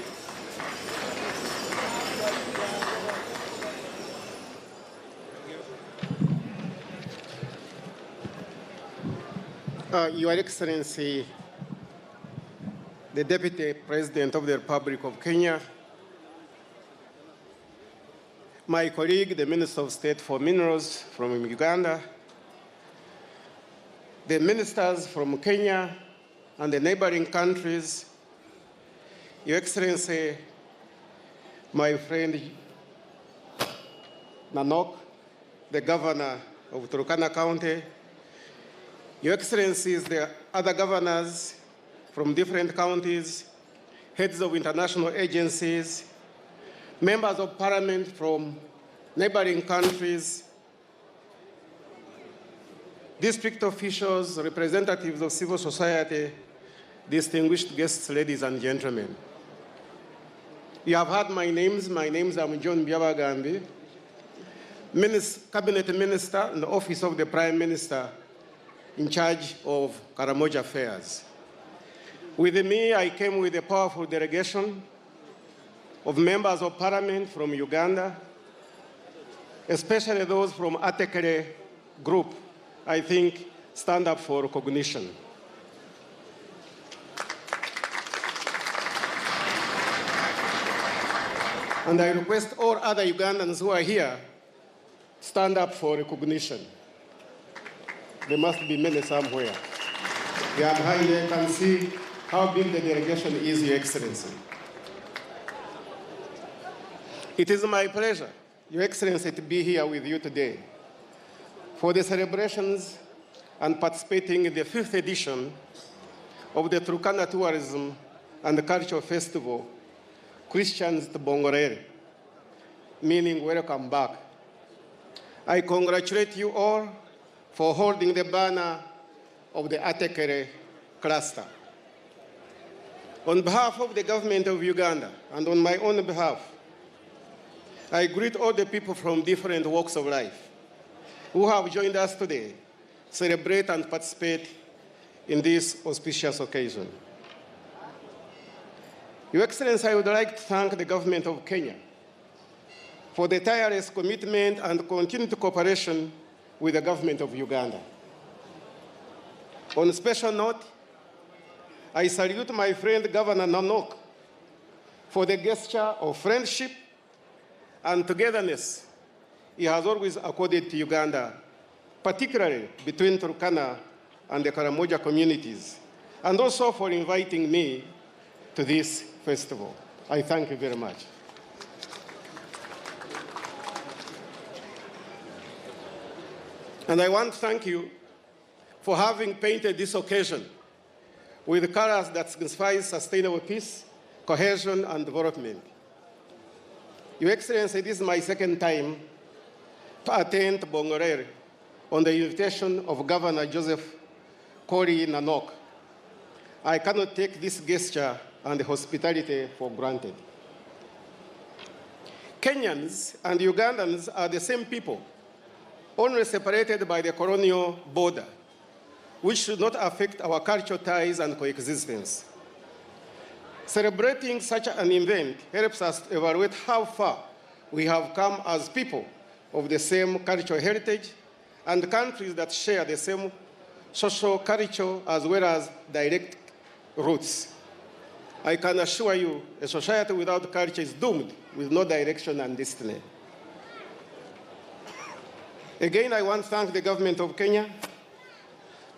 Your Excellency, the Deputy President of the Republic of Kenya, my colleague, the Minister of State for Minerals from Uganda, the ministers from Kenya and the neighboring countries, Your Excellency, my friend Nanok, the governor of Turkana County, Your Excellencies, the other governors from different counties, heads of international agencies, members of parliament from neighboring countries, district officials, representatives of civil society, distinguished guests, ladies and gentlemen. You have heard my names. My names are John Biabagambi, Cabinet Minister in the Office of the Prime Minister in charge of Karamoja Affairs. With me, I came with a powerful delegation of members of parliament from Uganda, especially those from Atekere group, I think stand up for recognition. And I request all other Ugandans who are here, stand up for recognition. There must be many somewhere. They are behind there, can see how big the delegation is, Your Excellency. It is my pleasure, Your Excellency, to be here with you today for the celebrations and participating in the 5th edition of the Turkana Tourism and Cultural Festival, Christians Tobong'u Lore, meaning welcome back. I congratulate you all for holding the banner of the Atekere cluster. On behalf of the government of Uganda and on my own behalf, I greet all the people from different walks of life who have joined us today, celebrate and participate in this auspicious occasion. Your Excellency, I would like to thank the government of Kenya for the tireless commitment and continued cooperation with the government of Uganda. On a special note, I salute my friend Governor Nanok for the gesture of friendship and togetherness he has always accorded to Uganda, particularly between Turkana and the Karamoja communities, and also for inviting me to this festival. I thank you very much. And I want to thank you for having painted this occasion with colors that signify sustainable peace, cohesion, and development. Your Excellency, this is my second time to attend Tobong'u Lore on the invitation of Governor Joseph Kori Nanok. I cannot take this gesture and hospitality for granted. Kenyans and Ugandans are the same people, only separated by the colonial border, which should not affect our cultural ties and coexistence. Celebrating such an event helps us to evaluate how far we have come as people of the same cultural heritage and countries that share the same social culture as well as direct roots. I can assure you, a society without culture is doomed with no direction and destiny. Again, I want to thank the government of Kenya,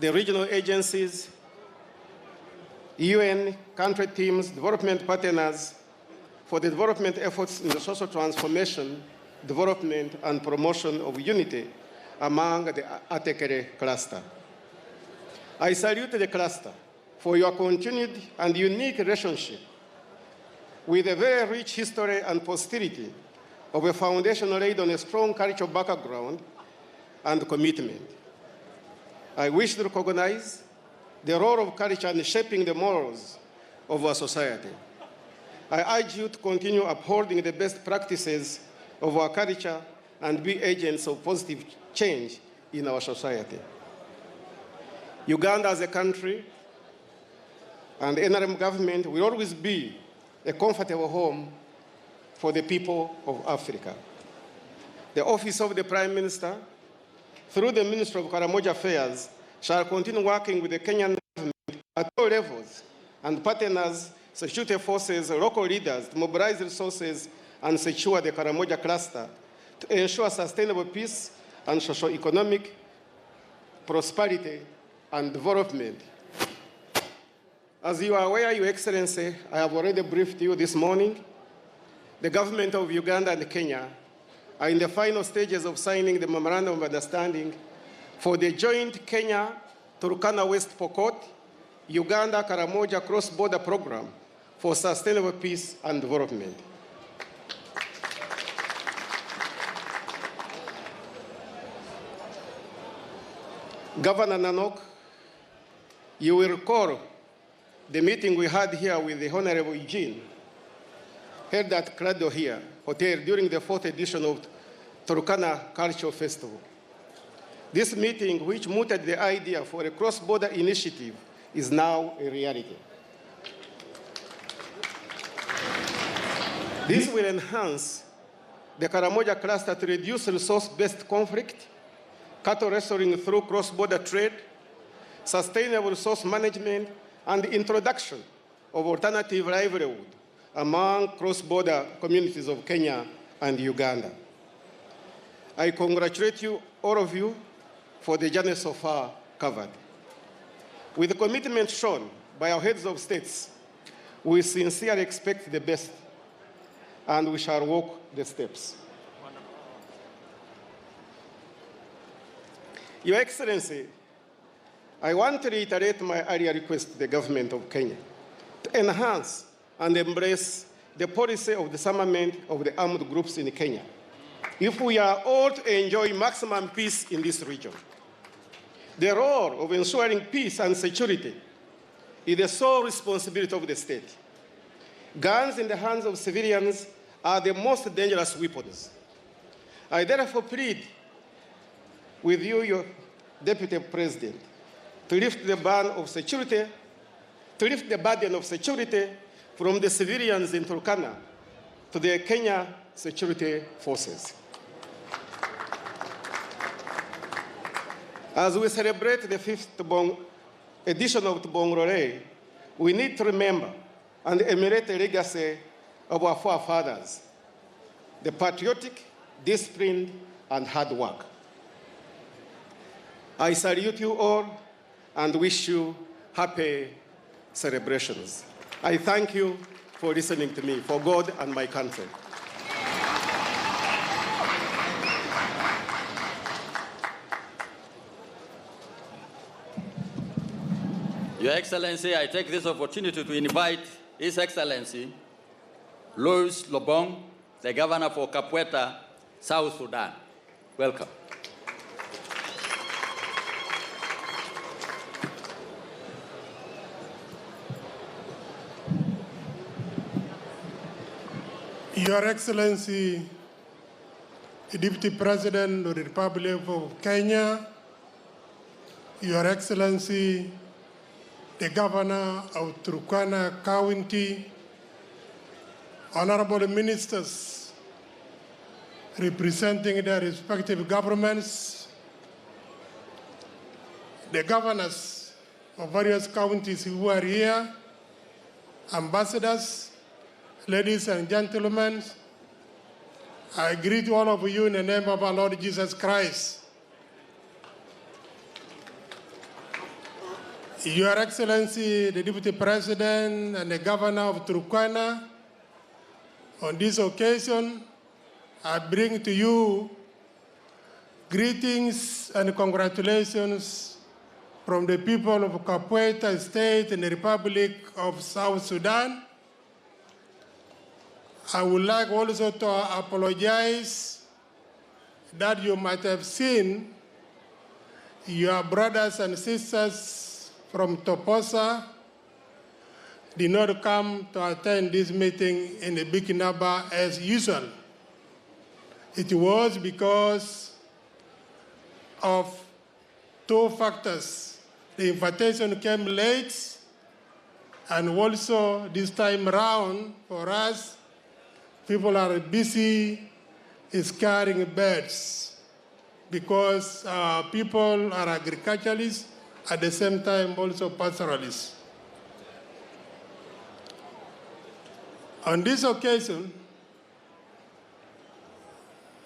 the regional agencies, UN, country teams, development partners for the development efforts in the social transformation, development, and promotion of unity among the Atekere cluster. I salute the cluster for your continued and unique relationship with a very rich history and posterity of a foundation laid on a strong cultural background and commitment. I wish to recognize the role of culture in shaping the morals of our society. I urge you to continue upholding the best practices of our culture and be agents of positive change in our society. Uganda as a country and the NRM government will always be a comfortable home for the people of Africa. The Office of the Prime Minister, through the Ministry of Karamoja Affairs, shall continue working with the Kenyan government at all levels and partners, security forces, local leaders to mobilize resources and secure the Karamoja cluster to ensure sustainable peace and socio-economic prosperity and development. As you are aware, Your Excellency, I have already briefed you this morning. The government of Uganda and Kenya are in the final stages of signing the Memorandum of Understanding for the joint Kenya-Turkana West Pokot, Uganda-Karamoja cross-border program for sustainable peace and development. Governor Nanok, you will recall the meeting we had here with the Honorable Eugene, held at Crado here Hotel during the 4th edition of Turkana Cultural Festival. This meeting, which mooted the idea for a cross-border initiative, is now a reality. This will enhance the Karamoja cluster to reduce resource-based conflict, cattle restoring through cross-border trade, sustainable resource management, and the introduction of alternative livelihood among cross-border communities of Kenya and Uganda. I congratulate you, all of you, for the journey so far covered. With the commitment shown by our heads of states, we sincerely expect the best, and we shall walk the steps. Your Excellency, I want to reiterate my earlier request to the government of Kenya to enhance and embrace the policy of disarmament of the armed groups in Kenya, if we are all to enjoy maximum peace in this region. The role of ensuring peace and security is the sole responsibility of the state. Guns in the hands of civilians are the most dangerous weapons. I therefore plead with you, your Deputy President, to lift the burden of security, from the civilians in Turkana to the Kenya security forces. As we celebrate the 5th edition of Tobong'u Lore, we need to remember and emulate the legacy of our forefathers, the patriotic, disciplined, and hard work. I salute you all and wish you happy celebrations. I thank you for listening to me, for God and my country. Your Excellency, I take this opportunity to invite His Excellency Louis Lobong, the Governor for Kapweta, South Sudan. Welcome. Your Excellency, the Deputy President of the Republic of Kenya, Your Excellency, the Governor of Turkana County, Honorable Ministers representing their respective governments, the governors of various counties who are here, ambassadors, ladies and gentlemen, I greet all of you in the name of our Lord Jesus Christ. Your Excellency, the Deputy President and the Governor of Turkana, on this occasion, I bring to you greetings and congratulations from the people of Kapweta State in the Republic of South Sudan. I would like also to apologize that you might have seen your brothers and sisters from Toposa did not come to attend this meeting in a big number as usual. It was because of two factors. The invitation came late, and also this time around for us, people are busy scaring birds because people are agriculturalists, at the same time also pastoralists. On this occasion,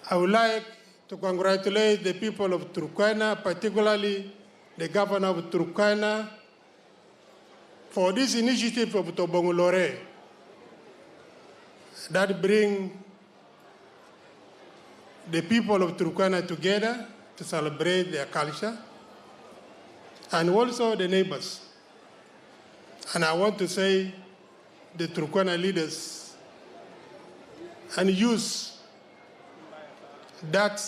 I would like to congratulate the people of Turkana, particularly the governor of Turkana, for this initiative of Tobong'u Lore that bring the people of Turkana together to celebrate their culture, and also the neighbors. And I want to say the Turkana leaders and use that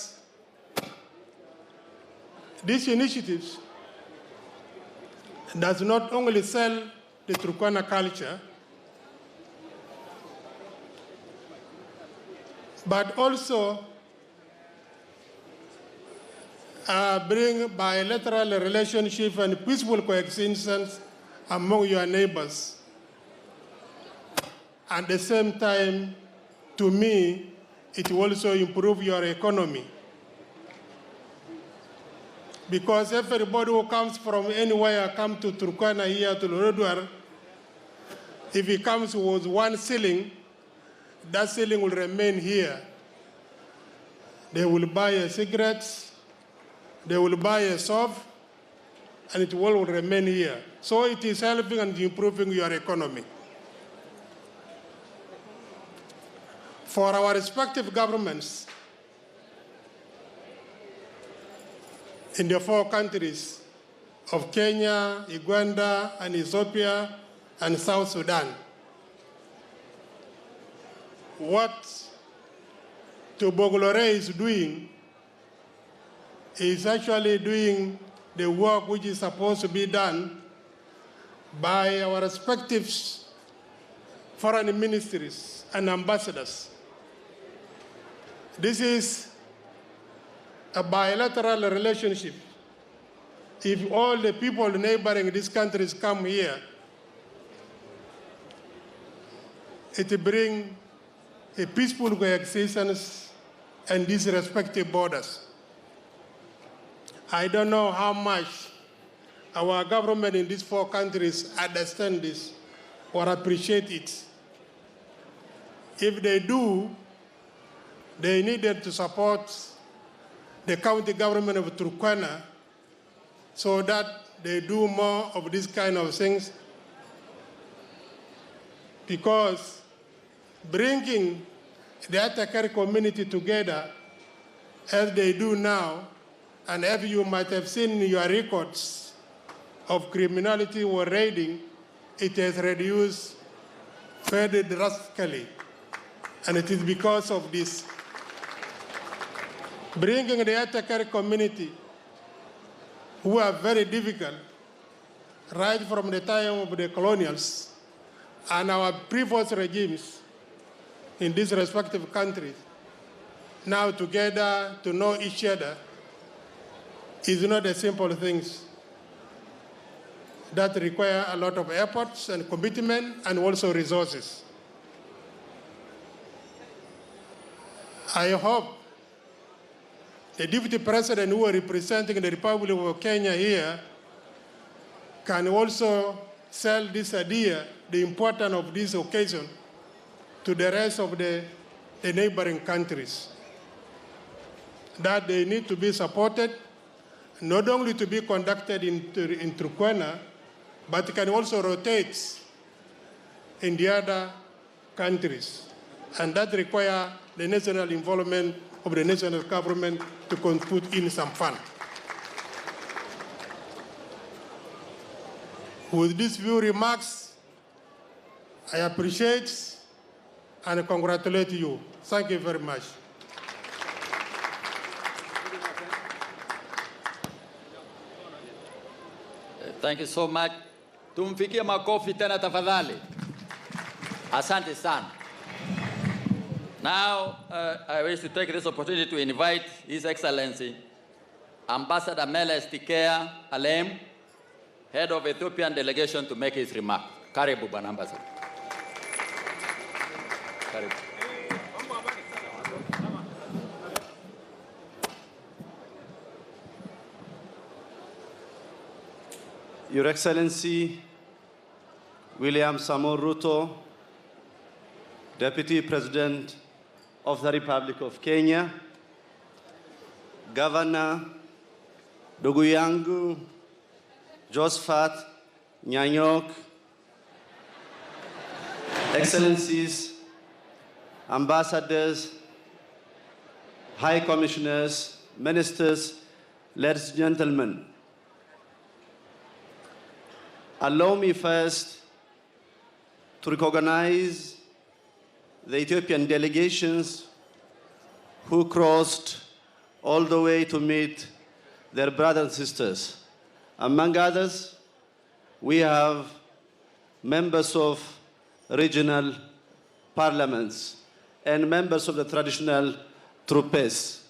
these initiatives does not only sell the Turkana culture, but also bring bilateral relationship and peaceful coexistence among your neighbors. At the same time, to me, it will also improve your economy. Because everybody who comes from anywhere come to Turkana here to Lodwar, if he comes with one ceiling, that ceiling will remain here. They will buy a cigarettes, they will buy a soap, and it will remain here. So it is helping and improving your economy. For our respective governments in the 4 countries of Kenya, Uganda, and Ethiopia, and South Sudan, what Tobong'u Lore is doing is actually doing the work which is supposed to be done by our respective foreign ministries and ambassadors. This is a bilateral relationship. If all the people neighboring these countries come here, it brings a peaceful coexistence and these respective borders. I don't know how much our government in these 4 countries understand this or appreciate it. If they do, they needed to support the county government of Turkana so that they do more of these kind of things, because bringing the Atakari community together as they do now, and as you might have seen in your records of criminality or raiding, it has reduced fairly drastically. And it is because of this. Bringing the Atakari community, who are very difficult, right from the time of the colonials and our previous regimes in these respective countries, now together to know each other, is not a simple thing. That require a lot of efforts and commitment and also resources. I hope the Deputy President who are representing the Republic of Kenya here can also sell this idea, the importance of this occasion, to the rest of the neighboring countries. That they need to be supported, not only to be conducted in Turkana, but it can also rotate in the other countries. And that requires the national involvement of the national government to put in some fund. With these few remarks, I appreciate and congratulate you. Thank you very much. Thank you so much. Tumfikie makofi tena tafadhali. Asante sana. Now, I wish to take this opportunity to invite His Excellency Ambassador Meles Tikea Alem, Head of Ethiopian Delegation, to make his remark. Karibu, Bwana Ambassador. Karibu. Your Excellency William Samoei Ruto, Deputy President of the Republic of Kenya, Governor ndugu yangu Josephat Nyanyok Excellencies, ambassadors, high commissioners, ministers, ladies and gentlemen, allow me first to recognize the Ethiopian delegations who crossed all the way to meet their brothers and sisters. Among others, we have members of regional parliaments and members of the traditional troupes.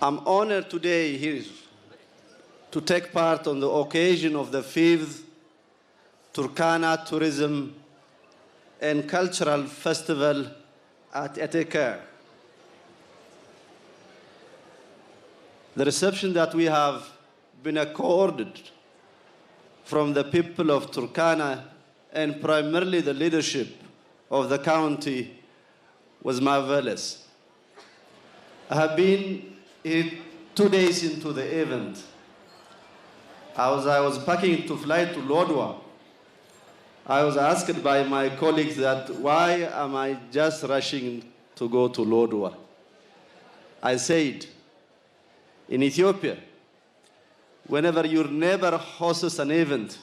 I'm honored today here to take part on the occasion of the 5th Turkana Tourism and Cultural Festival at Eteka. The reception that we have been accorded from the people of Turkana and primarily the leadership of the county was marvelous. I have been here 2 days into the event. I was packing to fly to Lodwar. I was asked by my colleagues that why am I just rushing to go to Lodwar? I said, in Ethiopia, whenever your neighbor hosts an event,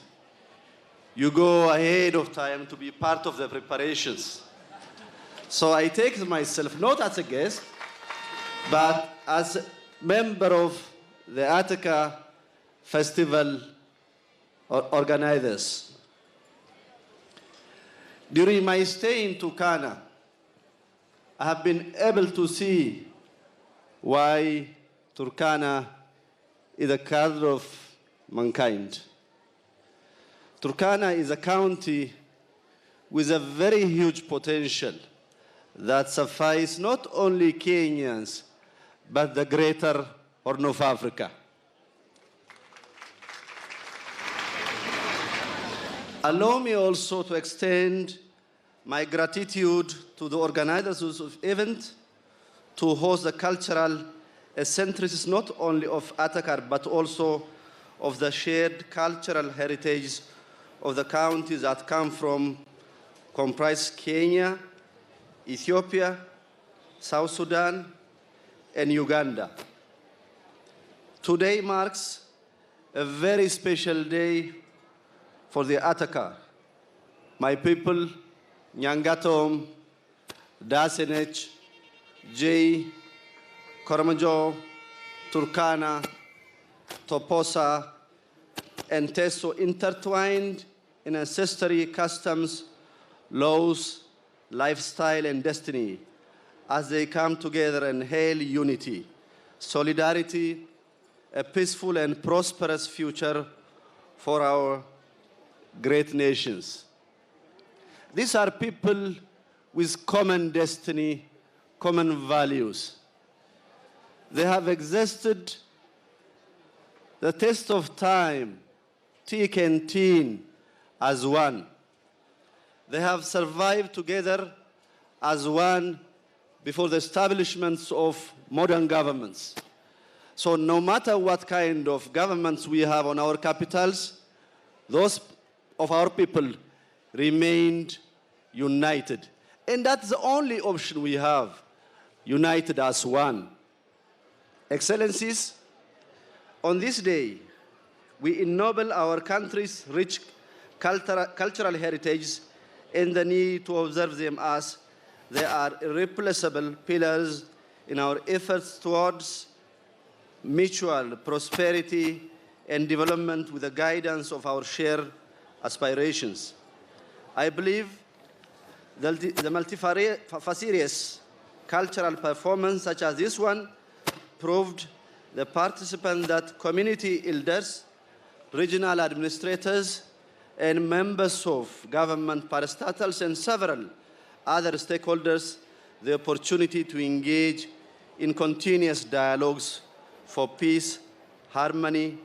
you go ahead of time to be part of the preparations. So I take myself, not as a guest, but as a member of the Attica Festival organizers. During my stay in Turkana, I have been able to see why Turkana is a cadre of mankind. Turkana is a county with a very huge potential that suffices not only Kenyans, but the greater Horn of Africa. Allow me also to extend my gratitude to the organizers of the event to host the cultural eccentricities not only of Atakar, but also of the shared cultural heritage of the counties that comprise Kenya, Ethiopia, South Sudan, and Uganda. Today marks a very special day for the Atakar. My people, Nyangatom, Dasenech, Jay, Koramajo, Turkana, Toposa, and Teso intertwined in ancestry, customs, laws, lifestyle, and destiny as they come together and hail unity, solidarity, a peaceful and prosperous future for our great nations. These are people with common destiny, common values. They have existed the test of time, thick and thin, as one. They have survived together as one before the establishments of modern governments. So no matter what kind of governments we have on our capitals, those of our people remained united. And that's the only option we have, united as one. Excellencies, on this day, we ennoble our country's rich cultural heritage and the need to observe them as they are irreplaceable pillars in our efforts towards mutual prosperity and development with the guidance of our shared aspirations. I believe that the multifarious cultural performance such as this one proved the participants that community elders, regional administrators, and members of government parastatals and several other stakeholders the opportunity to engage in continuous dialogues for peace, harmony,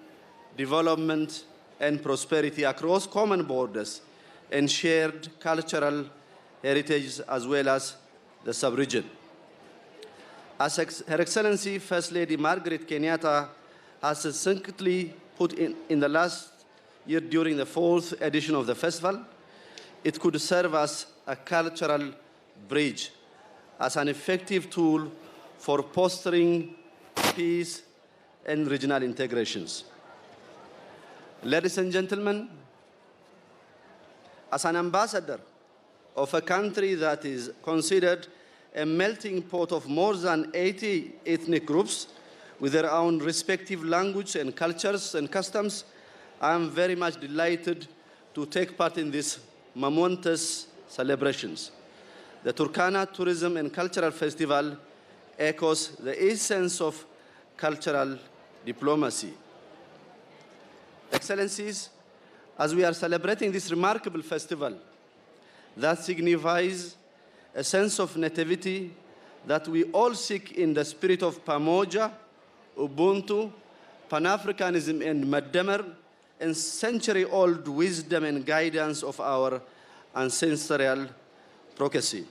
development, and prosperity across common borders and shared cultural heritage as well as the sub-region. As Her Excellency First Lady Margaret Kenyatta has succinctly put in the last year during the 4th edition of the festival, it could serve as a cultural bridge, as an effective tool for fostering peace and regional integrations. Ladies and gentlemen, as an ambassador of a country that is considered a melting pot of more than 80 ethnic groups with their own respective language and cultures and customs, I am very much delighted to take part in these momentous celebrations. The Turkana Tourism and Cultural Festival echoes the essence of cultural diplomacy. Excellencies, as we are celebrating this remarkable festival that signifies a sense of nativity that we all seek in the spirit of Pamoja, Ubuntu, Pan-Africanism and Madamar, and century-old wisdom and guidance of our ancestral prophecy.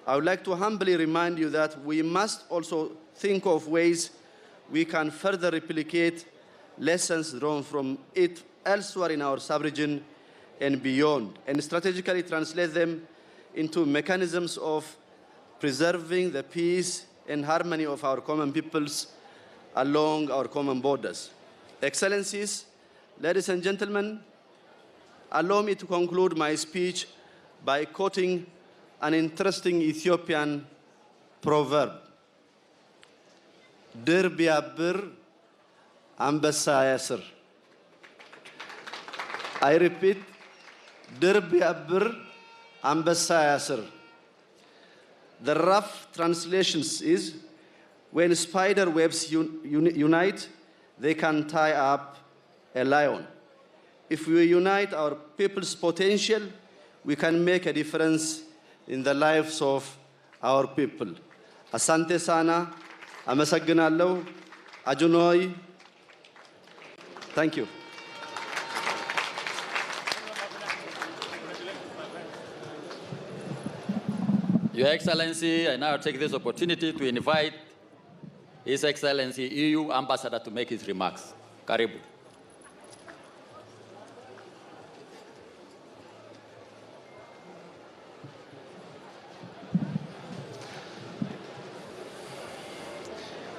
I would like to humbly remind you that we must also think of ways we can further replicate lessons drawn from it elsewhere in our sub-region and beyond, and strategically translate them into mechanisms of preserving the peace and harmony of our common peoples along our common borders. Excellencies, ladies and gentlemen, allow me to conclude my speech by quoting an interesting Ethiopian proverb. Dir biabir, ambassa yasir. I repeat, dir biabir, ambassa yasir. The rough translations is, when spider webs unite, they can tie up a lion. If we unite our people's potential, we can make a difference in the lives of our people. Asante sana, amasagnallo, ajunoi. Thank you. Your Excellency, I now take this opportunity to invite His Excellency EU Ambassador to make his remarks. Karibu.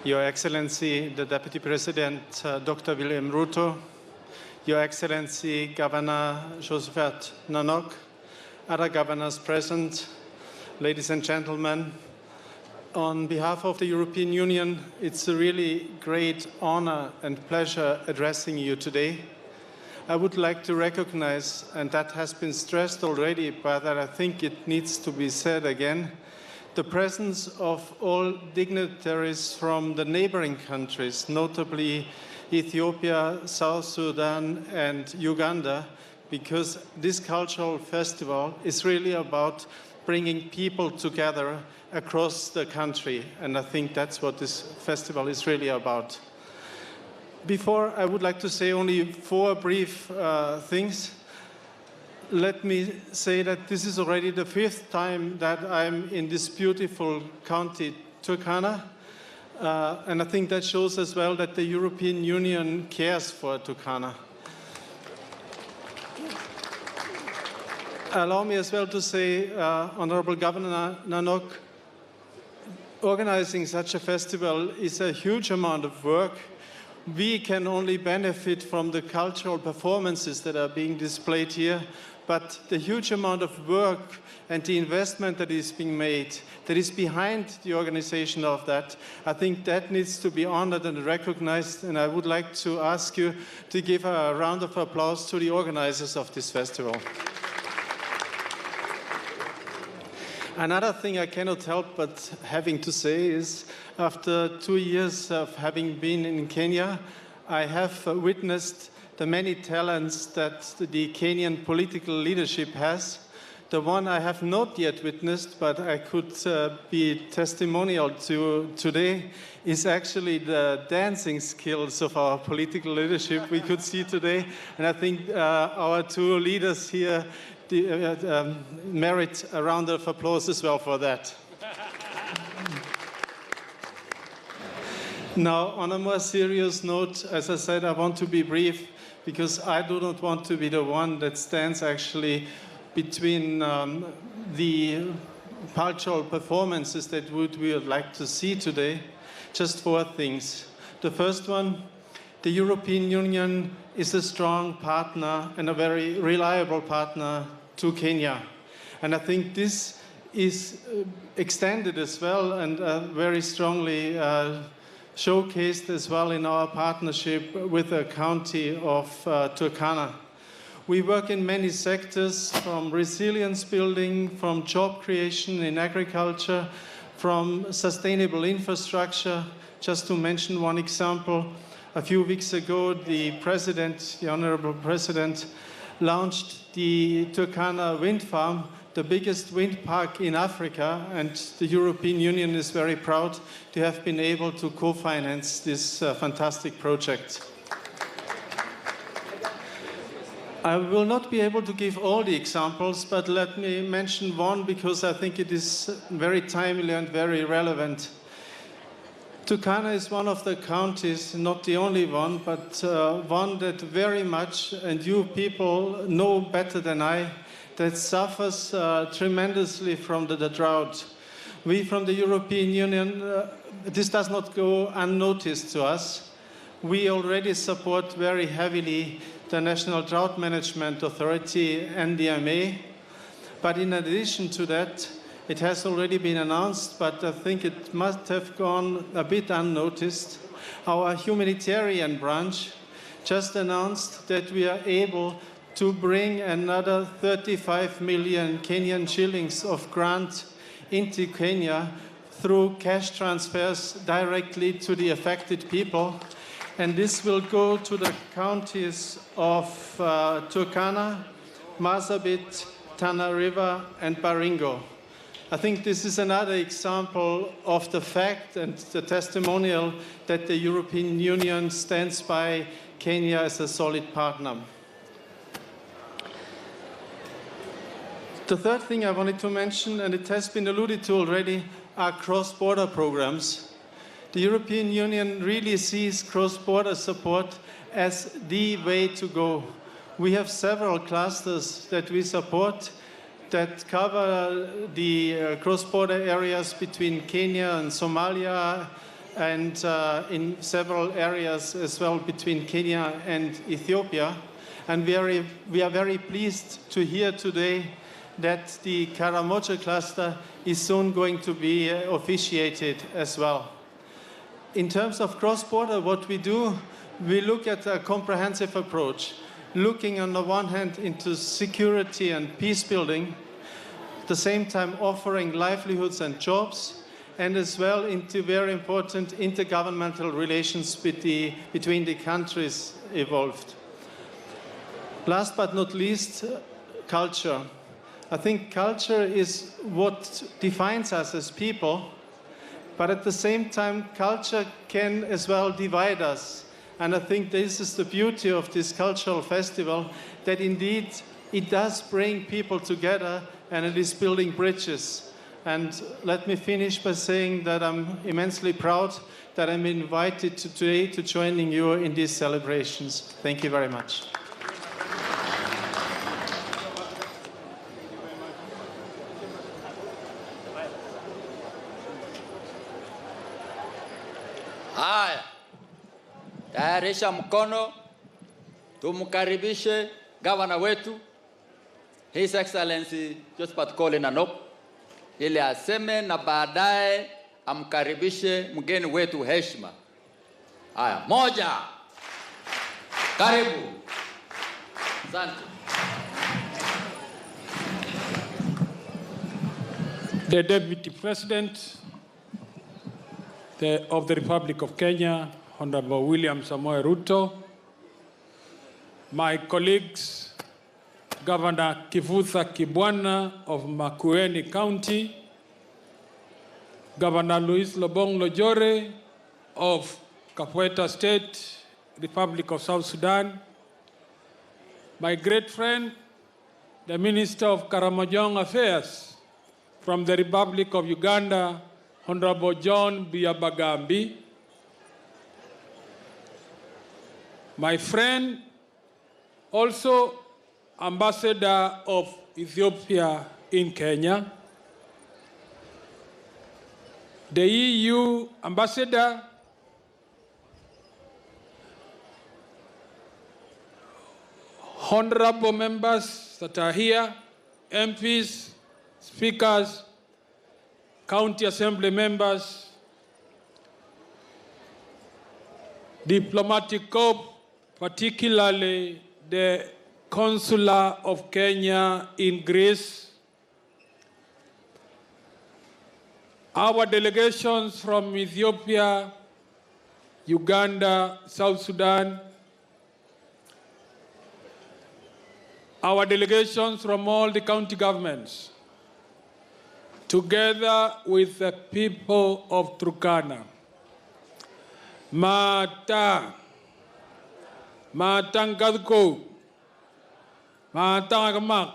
Your Excellency, the Deputy President, Dr. William Ruto, Your Excellency, Governor Josephat Nanok, other governors present, ladies and gentlemen, on behalf of the European Union, it's a really great honor and pleasure addressing you today. I would like to recognize, and that has been stressed already, but I think it needs to be said again, the presence of all dignitaries from the neighboring countries, notably Ethiopia, South Sudan, and Uganda, because this cultural festival is really about bringing people together across the country, and I think that's what this festival is really about. Before, I would like to say only 4 brief things. Let me say that this is already the 5th time that I'm in this beautiful county, Turkana, and I think that shows as well that the European Union cares for Turkana. Allow me as well to say, Honorable Governor Nanok, organizing such a festival is a huge amount of work. We can only benefit from the cultural performances that are being displayed here, but the huge amount of work and the investment that is being made, that is behind the organization of that, I think that needs to be honored and recognized, and I would like to ask you to give a round of applause to the organizers of this festival. Another thing I cannot help but having to say is, after 2 years of having been in Kenya, I have witnessed the many talents that the Kenyan political leadership has. The one I have not yet witnessed, but I could be testimonial to today, is actually the dancing skills of our political leadership we could see today. And I think our 2 leaders here merit a round of applause as well for that. Now, on a more serious note, as I said, I want to be brief because I do not want to be the one that stands actually between the cultural performances that we would like to see today. Just 4 things. The first one, the European Union is a strong partner and a very reliable partner to Kenya. And I think this is extended as well and very strongly showcased as well in our partnership with the county of Turkana. We work in many sectors, from resilience building, from job creation in agriculture, from sustainable infrastructure. Just to mention one example, a few weeks ago, the Honorable President, launched the Turkana wind farm, the biggest wind park in Africa, and the European Union is very proud to have been able to co-finance this fantastic project. I will not be able to give all the examples, but let me mention one because I think it is very timely and very relevant. Turkana is one of the counties, not the only one, but one that very much, and you people know better than I, that suffers tremendously from the drought. We from the European Union, this does not go unnoticed to us. We already support very heavily the National Drought Management Authority, NDMA. But in addition to that, it has already been announced, but I think it must have gone a bit unnoticed. Our humanitarian branch just announced that we are able to bring another 35 million Kenyan shillings of grant into Kenya through cash transfers directly to the affected people. And this will go to the counties of Turkana, Marsabit, Tana River, and Baringo. I think this is another example of the fact and the testimonial that the European Union stands by Kenya as a solid partner. The third thing I wanted to mention, and it has been alluded to already, are cross-border programs. The European Union really sees cross-border support as the way to go. We have several clusters that we support that cover the cross-border areas between Kenya and Somalia, and in several areas as well between Kenya and Ethiopia. And we are very pleased to hear today that the Karamoja cluster is soon going to be officiated as well. In terms of cross-border, what we do, we look at a comprehensive approach, looking on the one hand into security and peace building, at the same time offering livelihoods and jobs, and as well into very important intergovernmental relations between the countries evolved. Last but not least, culture. I think culture is what defines us as people, but at the same time, culture can as well divide us. And I think this is the beauty of this cultural festival, that indeed it does bring people together and it is building bridges. And let me finish by saying that I'm immensely proud that I'm invited today to joining you in these celebrations. Thank you very much. Haya, tayarisha mkono, tumkaribishe gavana wetu His Excellency Josephat Kole Nanok ili aseme na baadaye amkaribishe mgeni wetu heshima. Haya, moja. Karibu. Asante. The Deputy President of the Republic of Kenya, Honorable William Samoei Ruto, my colleagues, Governor Kivutha Kibwana of Makueni County, Governor Luis Lobong Lojore of Kapweta State, Republic of South Sudan, my great friend, the Minister of Karamojong Affairs from the Republic of Uganda, Honorable John Biabagambi, my friend, also Ambassador of Ethiopia in Kenya, the EU Ambassador, honorable members that are here, MPs, speakers, county assembly members, diplomatic corps, particularly the Consular of Kenya in Greece, our delegations from Ethiopia, Uganda, South Sudan, our delegations from all the county governments, together with the people of Turkana. Matang Gadko, Matang Mak,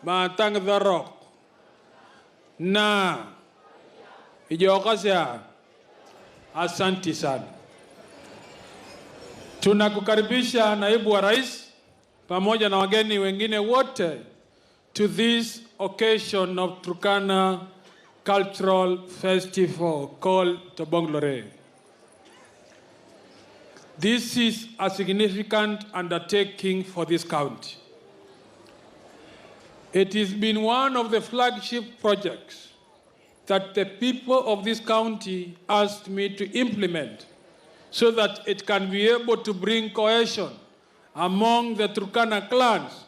Matang Darok, na Ijokasya, asanti sana. Tunakukaribisha naibu wa rais pamoja na wageni wengine wote to this occasion of Turkana Cultural Festival called Tobong'u Lore. This is a significant undertaking for this county. It has been one of the flagship projects that the people of this county asked me to implement so that it can be able to bring cohesion among the Turkana clans,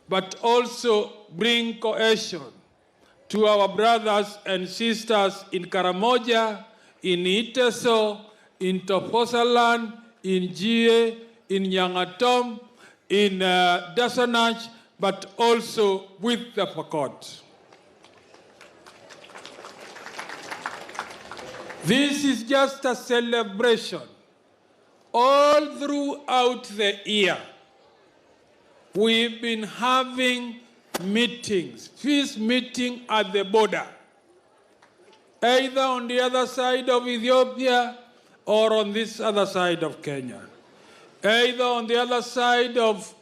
but also bring cohesion to our brothers and sisters in Karamoja, in Iteso, in Toposaland, in Jie, in Yangatom, in Dasanach, but also with the Pokot. This is just a celebration. All throughout the year, we've been having meetings, peace meeting at the border, either on the other side of Ethiopia or on this other side of Kenya, either on the other side of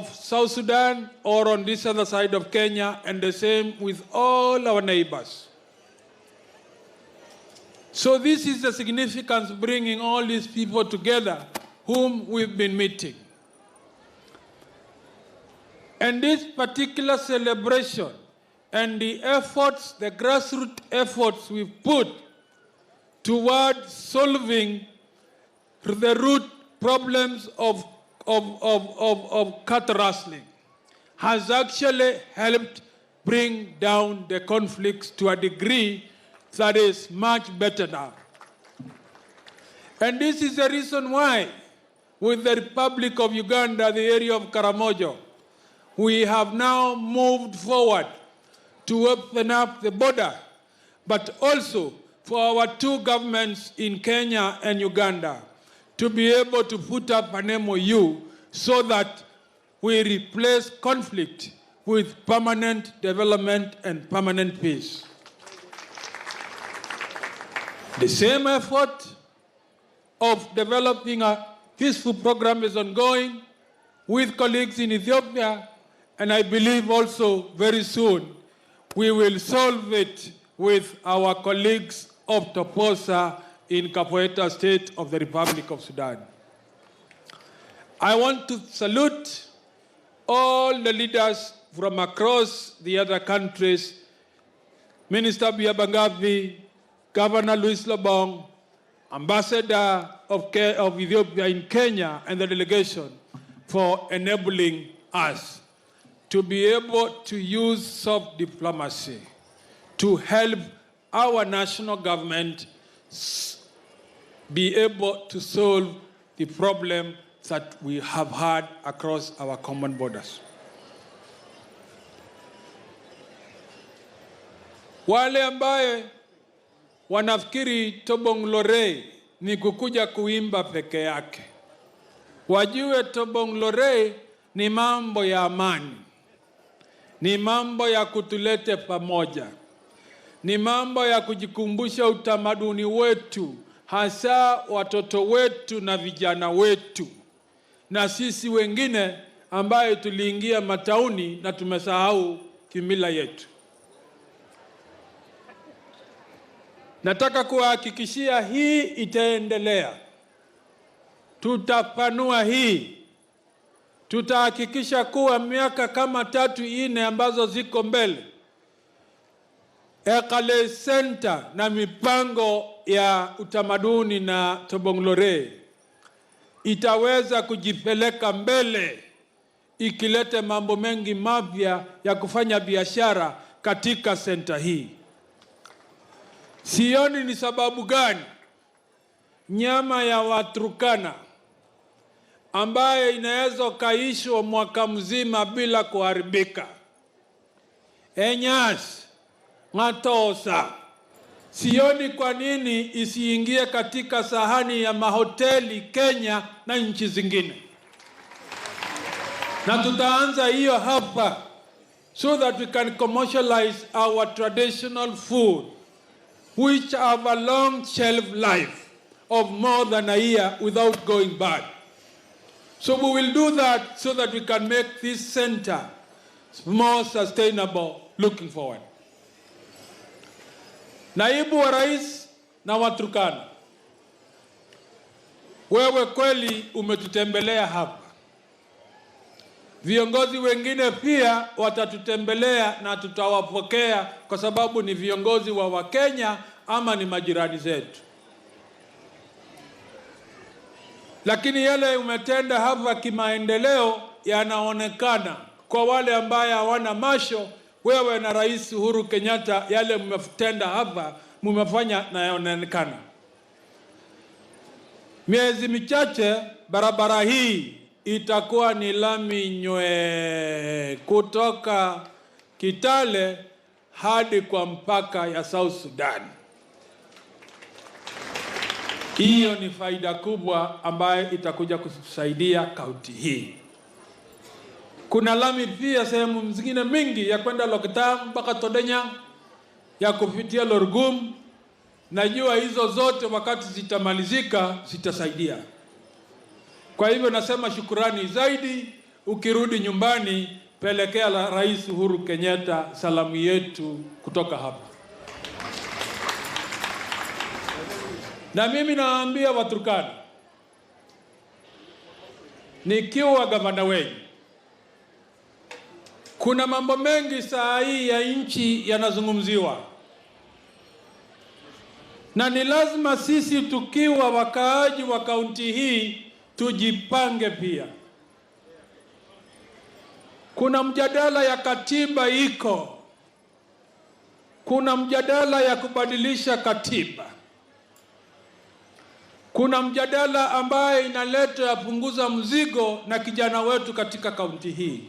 South Sudan or on this other side of Kenya, and the same with all our neighbors. So this is the significance of bringing all these people together whom we've been meeting. And this particular celebration and the efforts, the grassroots efforts we've put toward solving the root problems of cattle rustling has actually helped bring down the conflicts to a degree that is much better now. And this is the reason why, with the Republic of Uganda, the area of Karamojo, we have now moved forward to open up the border, but also for our two governments in Kenya and Uganda to be able to put up an MOU so that we replace conflict with permanent development and permanent peace. The same effort of developing a peaceful program is ongoing with colleagues in Ethiopia, and I believe also very soon we will solve it with our colleagues of Toposa in Kapoeta State of the Republic of Sudan. I want to salute all the leaders from across the other countries, Minister Biabangavi, Governor Louis Lobong, Ambassador of Ethiopia in Kenya, and the delegation for enabling us to be able to use soft diplomacy to help our national government be able to solve the problem that we have had across our common borders. Wale ambaye wanafikiri Tobong'u Lore ni kukuja kuimba peke yake, wajue Tobong'u Lore ni mambo ya amani, ni mambo ya kutulete pamoja, ni mambo ya kujikumbusha utamaduni wetu hasa watoto wetu na vijana wetu, na sisi wengine ambaye tuliingia matauni na tumesahau kimila yetu. Nataka kuhakikishia hii itaendelea. Tutapanua hii. Tutahakikisha kuwa miaka kama 3-4 ambazo ziko mbele, Ekale Center na mipango ya utamaduni na Tobong'u Lore itaweza kujipeleka mbele, ikilete mambo mengi mapya ya kufanya biashara katika center hii. Sioni ni sababu gani nyama ya Waturkana ambaye inaweza kaishwa mwaka mzima bila kuharibika, enyas, ngatosa, sioni kwa nini isiingie katika sahani ya mahoteli Kenya na nchi zingine. Na tutaanza hiyo hapa, so that we can commercialize our traditional food, which have a long shelf life of more than a year without going bad. So we will do that so that we can make this center more sustainable looking forward. Naibu wa Rais na Waturkana, wewe kweli umetutembelea hapa. Viongozi wengine pia watatutembelea na tutawapokea kwa sababu ni viongozi wa Wakenya ama ni majirani zetu. Lakini yale umetenda hapa kimaendeleo yanaonekana kwa wale ambaye hawana macho. Wewe na Rais Uhuru Kenyatta, yale mmetenda hapa mmefanya na yanaonekana. Miezi michache barabara hii itakuwa ni lami nywe kutoka Kitale hadi kwa mpaka ya South Sudan. Hiyo ni faida kubwa ambayo itakuja kusaidia kaunti hii. Kuna lami pia sehemu zingine mingi ya kwenda Lokitang mpaka Todenya, ya kupitia Lorgum. Najua hizo zote wakati zitamalizika zitasaidia. Kwa hivyo nasema shukrani zaidi. Ukirudi nyumbani, pelekea la Rais Uhuru Kenyatta salamu yetu kutoka hapa. Na mimi naambia Waturkana, nikiwa gavana wenu, kuna mambo mengi saa hii ya nchi yanazungumziwa, na ni lazima sisi tukiwa wakaaji wa kaunti hii tujipange pia. Kuna mjadala ya katiba iko, kuna mjadala ya kubadilisha katiba, kuna mjadala ambaye inaleta ya punguza mzigo na kijana wetu katika kaunti hii.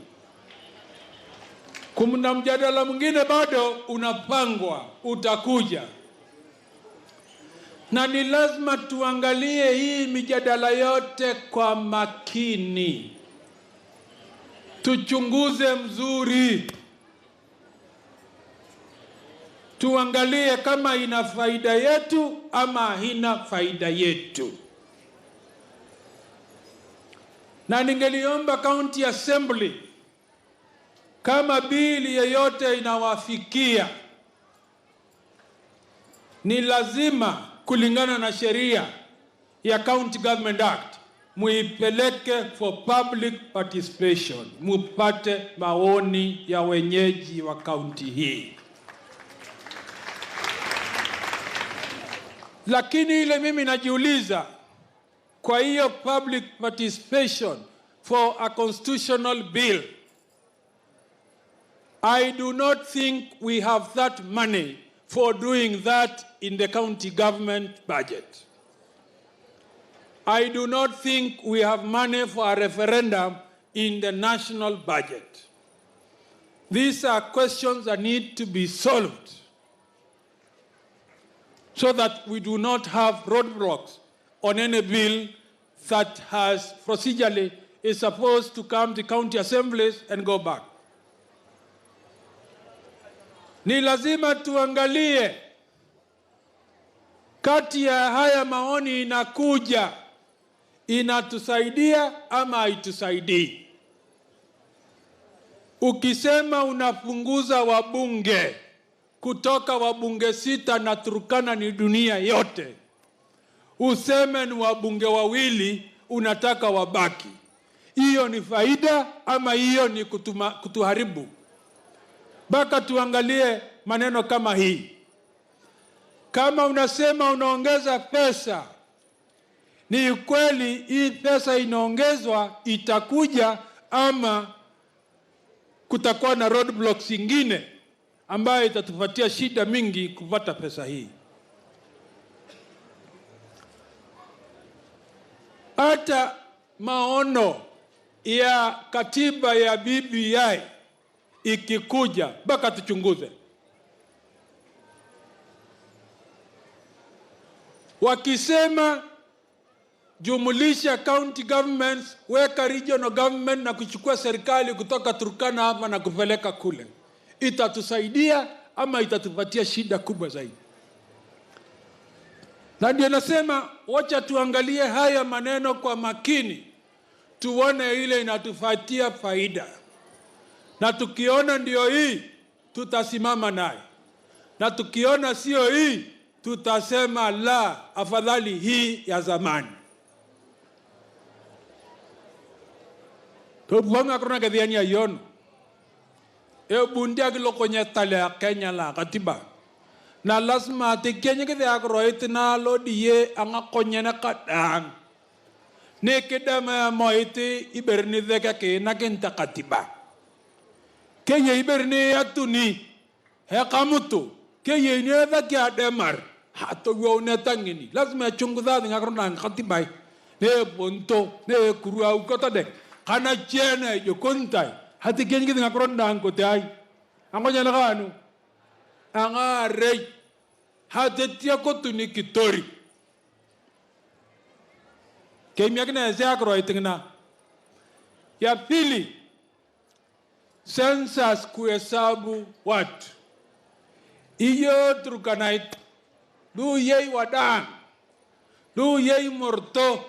Kuna mjadala mwingine bado unapangwa, utakuja. Na ni lazima tuangalie hii mijadala yote kwa makini. Tuchunguze mzuri. Tuangalie kama ina faida yetu ama haina faida yetu. Na ningeliomba County Assembly, kama bili yeyote inawafikia, ni lazima kulingana na sheria ya County Government Act muipeleke for public participation, mupate maoni ya wenyeji wa kaunti hii. Lakini ile mimi najiuliza, kwa hiyo public participation for a constitutional bill, I do not think we have that money for doing that in the county government budget. I do not think we have money for a referendum in the national budget. These are questions that need to be solved so that we do not have roadblocks on any bill that has procedurally is supposed to come to county assemblies and go back. Ni lazima tuangalie kati ya haya maoni inakuja, inatusaidia ama haitusaidii. Ukisema unapunguza wabunge kutoka wabunge 6 na Turkana ni dunia yote, useme ni wabunge 2 unataka wabaki, hiyo ni faida ama hiyo ni kutuharibu? Baka tuangalie maneno kama hii. Kama unasema unaongeza pesa, ni kweli hii pesa inaongezwa itakuja ama kutakuwa na roadblocks ingine ambayo itatupatia shida mingi kupata pesa hii? Hata maono ya katiba ya BBI ikikuja, baka tuchunguze. Wakisema jumulisha county governments, weka regional government na kuchukua serikali kutoka Turkana hapa na kupeleka kule, itatusaidia ama itatupatia shida kubwa zaidi? Na ndio nasema wacha tuangalie haya maneno kwa makini, tuone ile inatupatia faida, na tukiona ndio hii tutasimama naye, na tukiona sio hii tutasema la, afadhali hii ya zamani. Tobong'u kuna kadhiani ya yono bundia kilo kwenye tale Kenya la katiba na lazima ati Kenya kidya kroit na lodiye anga konye na kadang ne kedama moiti iberni dheka ke na kenta katiba Kenya iberni atuni he kamutu Kenya ini dhaki ademar hato yone tangini lazima chunguza ngakrona katiba ne bonto ne kurua ukota de kana chene yokontai hati Kenya kidya ngakrona ngote ai angonya na kanu anga rei hatetia kotuni kitori Kenya kina zakro itingna ya pili census kuhesabu watu iyo Turkana du yei wadan du yei morto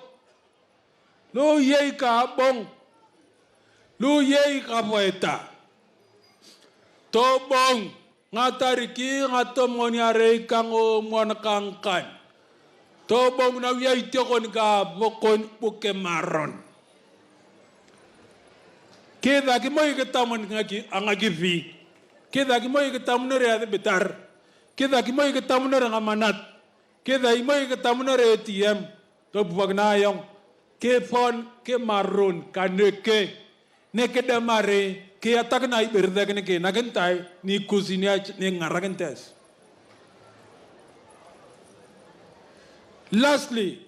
du yei kabong du yei kapoeta Tobong'u ngatariki ngatomoni arei kango mon kangkan Tobong'u na wiya itekon ka bokon buke maron keda ki moy ketamon ngaki angaki vi keda ki moy ketamon re ade betar keda ki moy ketamon re ngamanat keda ki moy ketamon re ATM to bugna yong ke fon ke maron kaneke neke damare ke atak na iberdagene ke nagentai ni kuzinia ni ngaragentes. Lastly,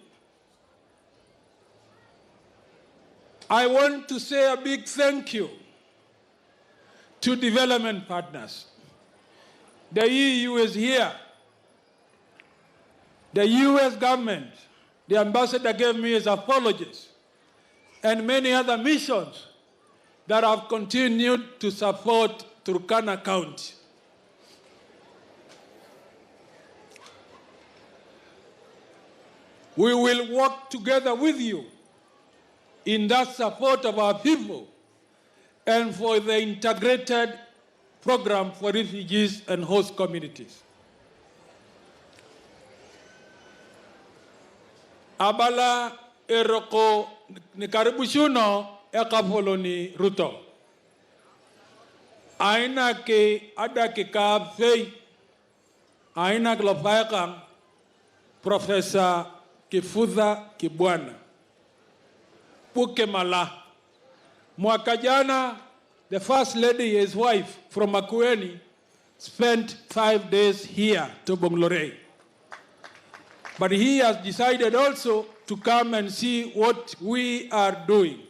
I want to say a big thank you to development partners. The EU is here. The US government, the ambassador gave me his apologies, and many other missions that have continued to support Turkana County. We will work together with you in that support of our people and for the integrated program for refugees and host communities. Abala eroko nikaribushuno ekapoloni Ruto. Aina ke ada ke kafei, aina ke lopayakang Professor Kifudha Kibwana. Puke mala. Mwaka jana, the First Lady, his wife from Makueni, spent 5 days here to Tobong'u Lore. But he has decided also to come and see what we are doing.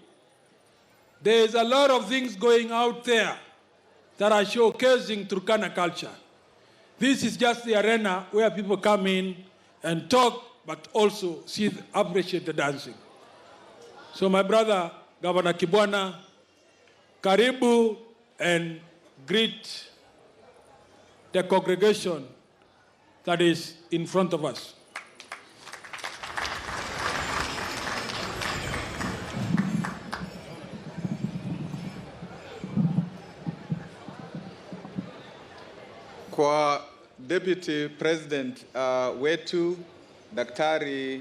There is a lot of things going out there that are showcasing Turkana culture. This is just the arena where people come in and talk, but also appreciate the dancing. So my brother, Governor Kibwana, karibu and greet the congregation that is in front of us. Kwa Deputy President wetu Daktari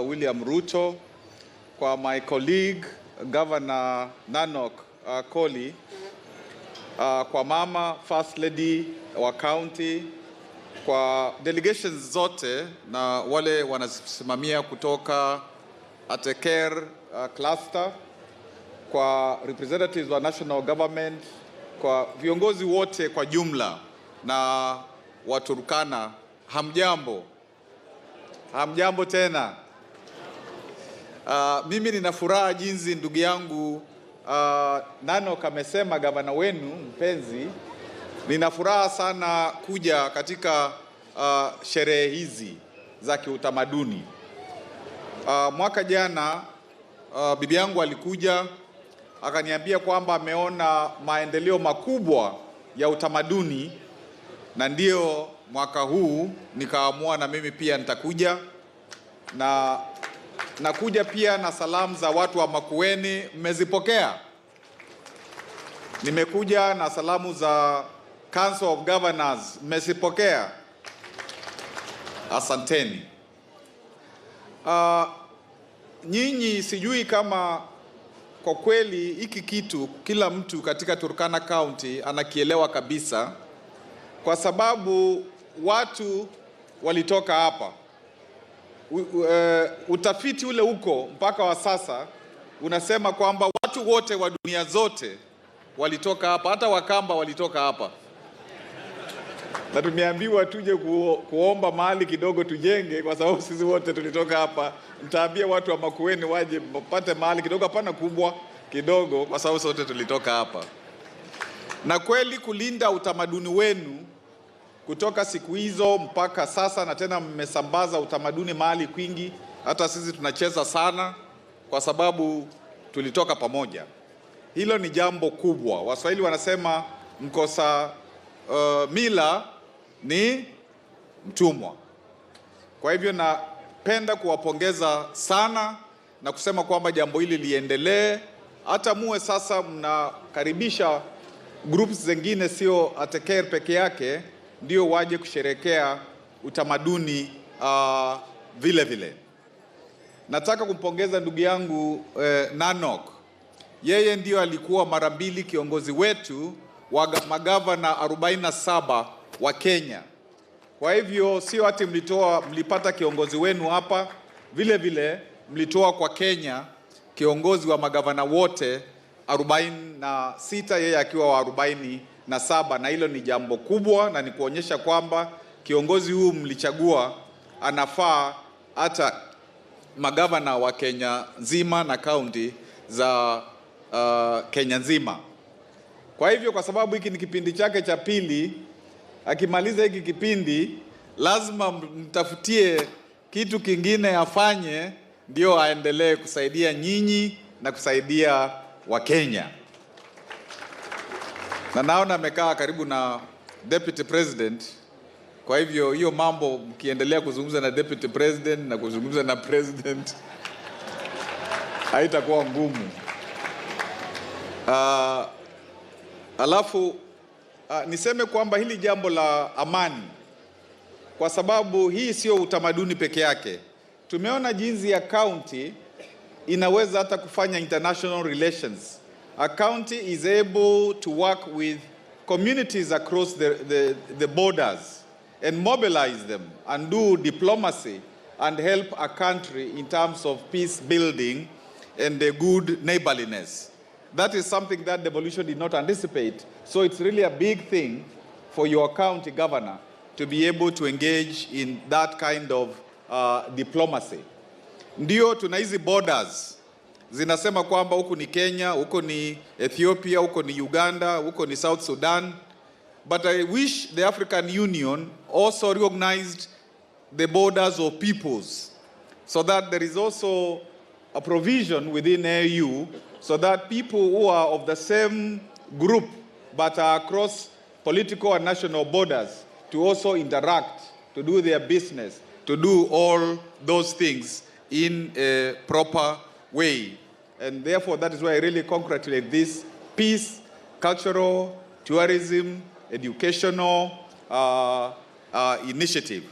William Ruto, kwa my colleague Governor Nanok Koli, kwa mama First Lady wa county, kwa delegations zote na wale wanasimamia kutoka Ateker cluster, kwa representatives wa national government, kwa viongozi wote kwa jumla na Waturkana, hamjambo. Hamjambo tena. Mimi nina furaha jinsi ndugu yangu Nanok amesema, gavana wenu mpenzi. Nina furaha sana kuja katika sherehe hizi za kiutamaduni. Mwaka jana bibi yangu alikuja akaniambia kwamba ameona maendeleo makubwa ya utamaduni, na ndio mwaka huu nikaamua na mimi pia nitakuja, na nakuja pia na salamu za watu wa Makueni. Mmezipokea? Nimekuja na salamu za Council of Governors. Mmezipokea? Asanteni. Nyinyi sijui kama kwa kweli hiki kitu kila mtu katika Turkana County anakielewa kabisa, kwa sababu watu walitoka hapa. Utafiti ule huko mpaka wa sasa unasema kwamba watu wote wa dunia zote walitoka hapa, hata Wakamba walitoka hapa. Na tumeambiwa tuje kuomba mahali kidogo tujenge, kwa sababu sisi wote tulitoka hapa. Mtaambia watu wa Makueni waje mpate mahali kidogo, hapana kubwa, kidogo, kwa sababu sote tulitoka hapa. Na kweli kulinda utamaduni wenu kutoka siku hizo mpaka sasa, na tena mmesambaza utamaduni mahali kwingi, hata sisi tunacheza sana kwa sababu tulitoka pamoja. Hilo ni jambo kubwa. Waswahili wanasema mkosa mila ni mtumwa. Kwa hivyo napenda kuwapongeza sana na kusema kwamba jambo hili liendelee, hata muwe sasa mnakaribisha groups zingine, sio Ateker peke yake ndio waje kusherekea utamaduni vile vile. Nataka kumpongeza ndugu yangu Nanok. Yeye ndio alikuwa mara mbili kiongozi wetu wa magavana 47 wa Kenya. Kwa hivyo sio ati mlipata kiongozi wenu hapa, vile vile mlitoa kwa Kenya kiongozi wa magavana wote 46, yeye akiwa wa 47, na hilo ni jambo kubwa, na ni kuonyesha kwamba kiongozi huu mlichagua anafaa hata magavana wa Kenya nzima na kaunti za Kenya nzima. Kwa hivyo, kwa sababu hiki ni kipindi chake cha pili, akimaliza hiki kipindi lazima mtafutie kitu kingine afanye, ndio aendelee kusaidia nyinyi na kusaidia Wakenya. Na naona amekaa karibu na Deputy President. Kwa hivyo hiyo mambo mkiendelea kuzungumza na Deputy President na kuzungumza na President haitakuwa ngumu. Alafu niseme kwamba hili jambo la amani, kwa sababu hii sio utamaduni peke yake. Tumeona jinsi ya county inaweza hata kufanya international relations. A county is able to work with communities across the borders and mobilize them and do diplomacy and help a country in terms of peace building and the good neighborliness. That is something that devolution did not anticipate. So it's really a big thing for your county governor to be able to engage in that kind of diplomacy. Ndio tuna hizi borders zinasema kwamba huku ni Kenya, huko ni Ethiopia, huko ni Uganda, huko ni South Sudan. But I wish the African Union also recognized the borders of peoples, so that there is also a provision within AU, so that people who are of the same group but are across political and national borders to also interact, to do their business, to do all those things in a proper way. And therefore, that is why I really congratulate this peace, cultural, tourism, educational, initiative.